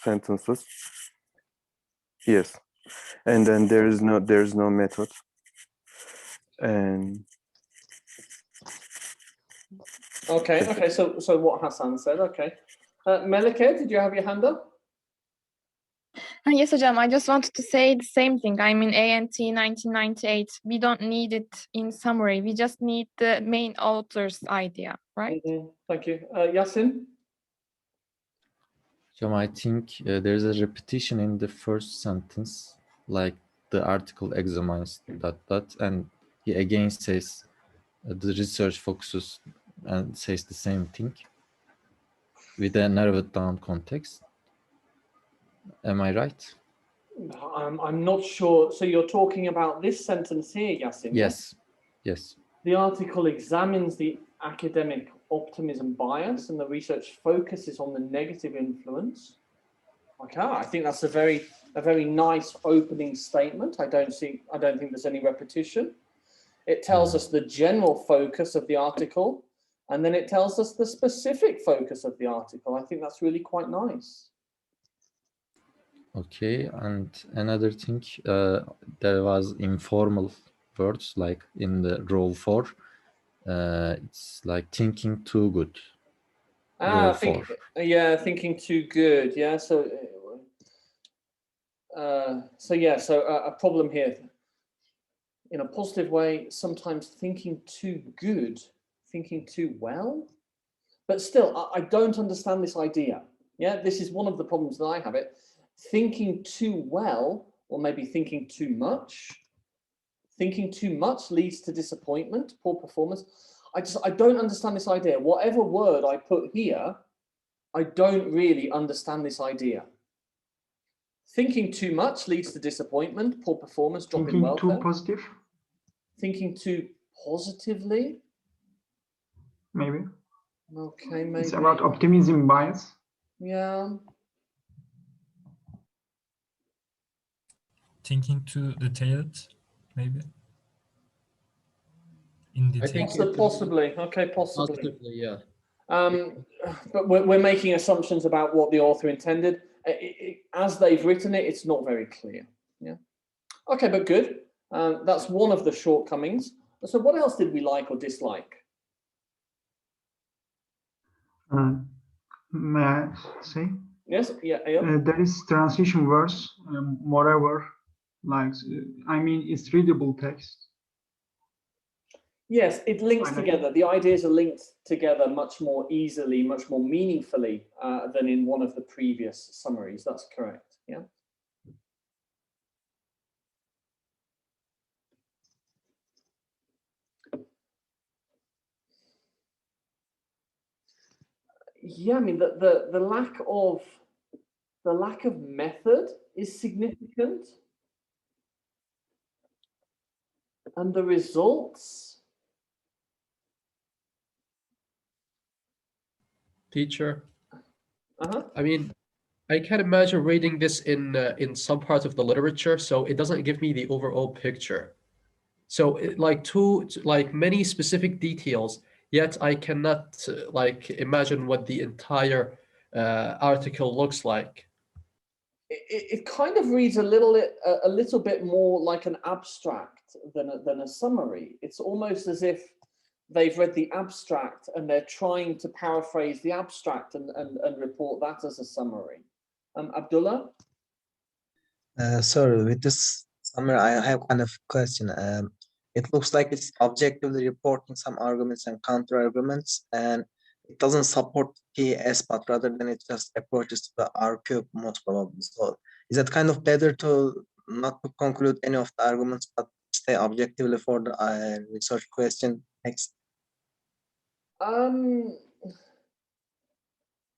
sentences. Yes, and then there's no method. And
Okay. So what Hassan said. Okay. Melike, did you have your hand up?
Yes, Hocam, I just wanted to say the same thing. I mean, ANT 1998, we don't need it in summary. We just need the main author's idea, right?
Thank you. Yasin?
So I think there's a repetition in the first sentence, like the article examines ... and he again says the research focuses and says the same thing with a narrowed down context. Am I right?
I'm not sure. So you're talking about this sentence here, Yasin?
Yes.
The article examines the academic optimism bias and the research focuses on the negative influence. Okay, I think that's a very nice opening statement. I don't think there's any repetition. It tells us the general focus of the article, and then it tells us the specific focus of the article. I think that's really quite nice.
Okay, and another thing, there was informal words like in the role 4. It's like thinking too good. Role 4.
Thinking too good. Yeah, so a problem here. In a positive way, sometimes thinking too good, thinking too well, but still, I don't understand this idea. Yeah, this is one of the problems that I have. Thinking too well, or maybe thinking too much. Thinking too much leads to disappointment, poor performance. I don't understand this idea. Whatever word I put here, I don't really understand this idea. Thinking too much leads to disappointment, poor performance, drop in welfare.
Thinking too positive?
Thinking too positively?
Maybe.
Okay, maybe.
It's about optimism bias.
Yeah.
Thinking too detailed, maybe. In detail.
I think
Possibly. Okay, possibly.
Possibly, yeah.
But we're making assumptions about what the author intended. As they've written it, it's not very clear. Yeah. Okay, but good. That's one of the shortcomings. So what else did we like or dislike?
May I say?
Yes, yeah.
There is transition words, moreover, like, I mean, it's readable text.
Yes, it links together. The ideas are linked together much more easily, much more meaningfully than in one of the previous summaries. That's correct. Yeah. Yeah, I mean the lack of method is significant, and the results.
Teacher. I mean, I can imagine reading this in some parts of the literature, so it doesn't give me the overall picture. So like many specific details, yet I cannot imagine what the entire article looks like.
It kind of reads a little bit more like an abstract than a summary. It's almost as if they've read the abstract and they're trying to paraphrase the abstract and report that as a summary. Abdullah?
Sorry, with this summary, I have kind of question. It looks like it's objectively reporting some arguments and counter arguments, and it doesn't support PS, but rather than it just approaches to the R cube most probably. So is it kind of better to not to conclude any of the arguments, but stay objectively for the research question next?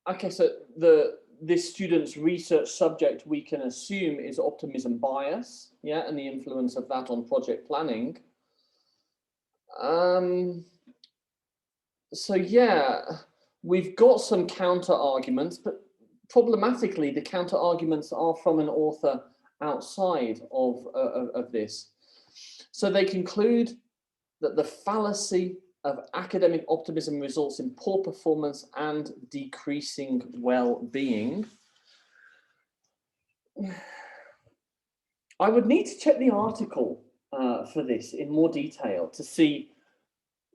Okay, so this student's research subject, we can assume, is optimism bias, yeah, and the influence of that on project planning. So yeah, we've got some counter arguments, but problematically, the counter arguments are from an author outside of this. So they conclude that the fallacy of academic optimism results in poor performance and decreasing well-being. I would need to check the article for this in more detail to see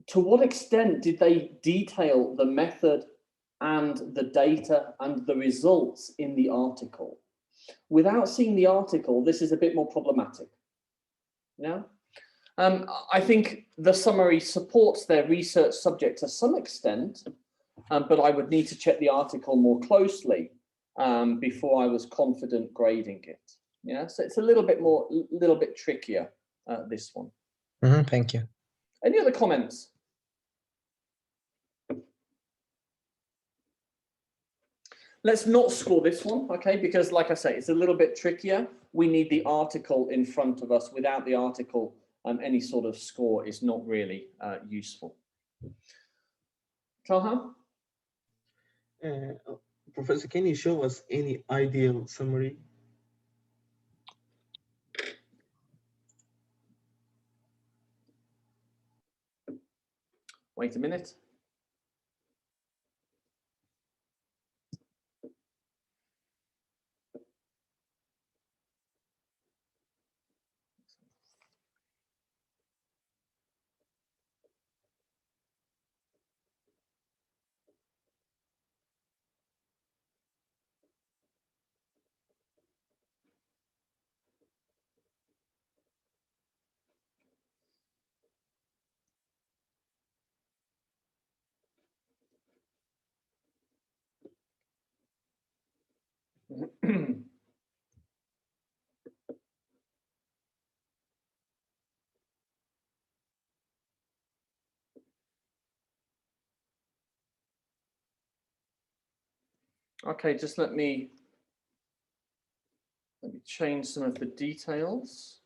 to what extent did they detail the method and the data and the results in the article. Without seeing the article, this is a bit more problematic. Yeah. I think the summary supports their research subject to some extent, but I would need to check the article more closely before I was confident grading it. Yeah, so it's a little bit trickier, this one.
Thank you.
Any other comments? Let's not score this one, okay? Because like I say, it's a little bit trickier. We need the article in front of us. Without the article, any sort of score is not really useful. Talha?
Professor, can you show us any ideal summary?
Wait a minute. Okay, just let me change some of the details.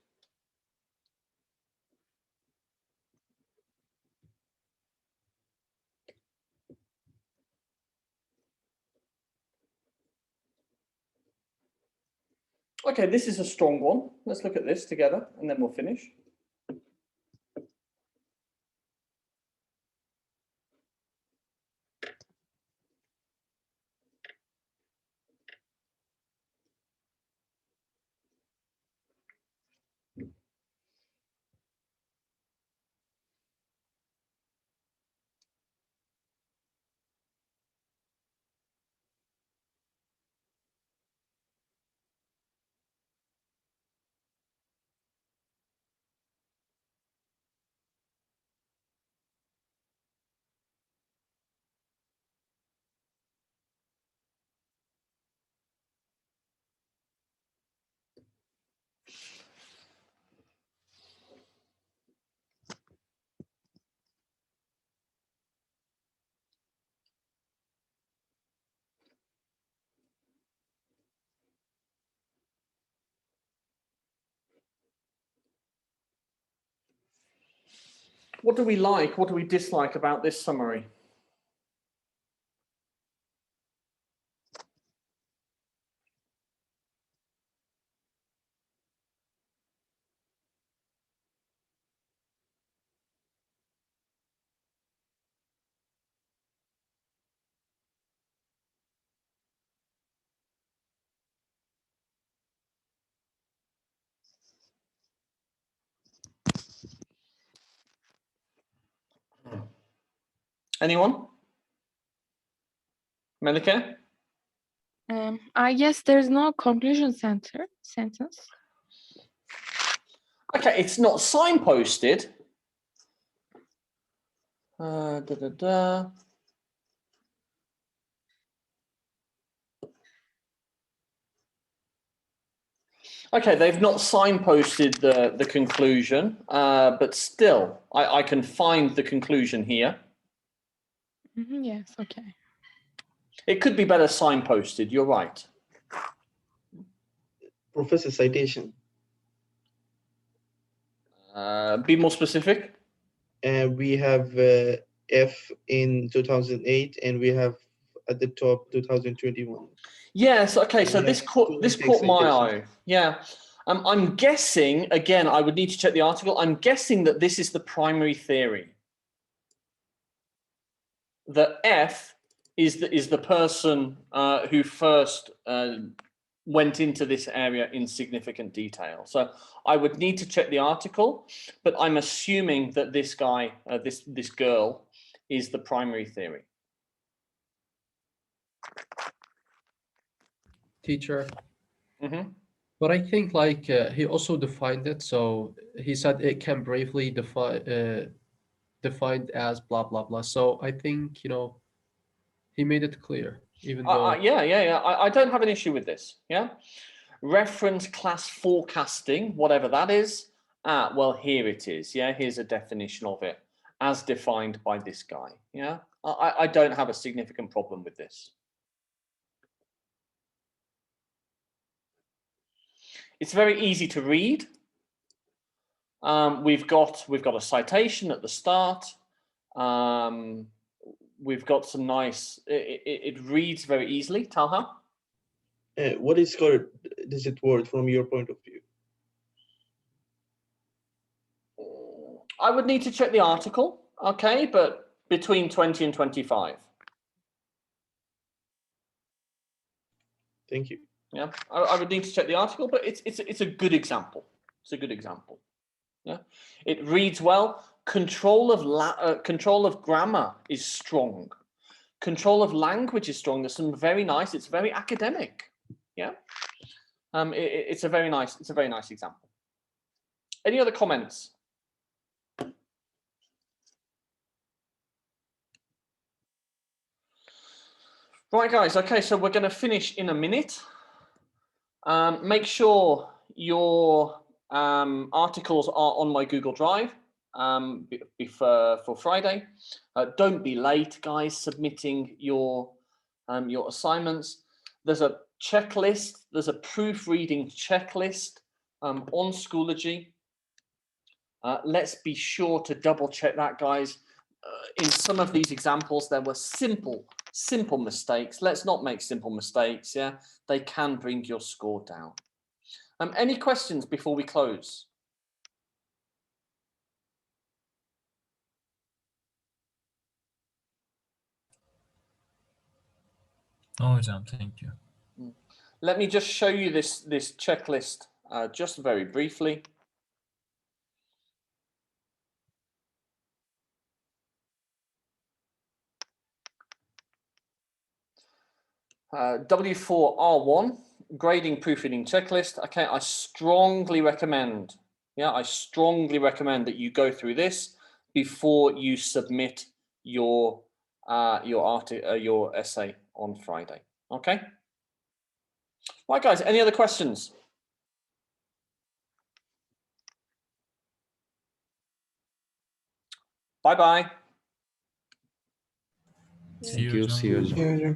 Okay, this is a strong one. Let's look at this together and then we'll finish. What do we like? What do we dislike about this summary? Anyone? Melike?
I guess there's no conclusion sentence.
Okay, it's not signposted. Okay, they've not signposted the conclusion, but still, I can find the conclusion here.
Yes, okay.
It could be better signposted, you're right.
Professor, citation.
Be more specific.
We have F in 2008, and we have at the top 2021.
Yes. Okay. So
Yeah,
this caught my eye. Yeah. I'm guessing again. I would need to check the article. I'm guessing that this is the primary theory. That F is the person who first went into this area in significant detail. So I would need to check the article, but I'm assuming that this guy, this girl, is the primary theory.
Teacher.
Mm-hmm.
But I think like he also defined it. So he said it can bravely defined as blah blah blah. So I think he made it clear. Even though
yeah. I don't have an issue with this. Yeah. Reference class forecasting, whatever that is. Well, here it is. Yeah. Here's a definition of it as defined by this guy. Yeah. I don't have a significant problem with this. It's very easy to read. We've got a citation at the start. We've got some nice. It reads very easily. Talha.
What is coordinate word from your point of view?
I would need to check the article. Okay, but between 20 and 25.
Thank you.
Yeah, I would need to check the article, but it's a good example. It's a good example. Yeah, it reads well. Control of grammar is strong. Control of language is strong. There's some very nice. It's very academic. Yeah, it's a very nice. It's a very nice example. Any other comments? Right, guys. Okay, so we're going to finish in a minute. Make sure your articles are on my Google Drive for Friday. Don't be late, guys, submitting your assignments. There's a checklist. There's a proofreading checklist on Schoology. Let's be sure to double check that, guys. In some of these examples, there were simple mistakes. Let's not make simple mistakes. Yeah, they can bring your score down. Any questions before we close?
No, hocam, thank you.
Let me just show you this checklist just very briefly. W4R1 grading proofreading checklist. Okay, I strongly recommend. Yeah, I strongly recommend that you go through this before you submit your essay on Friday. Okay. Right, guys. Any other questions? Bye bye.
See you.
See you.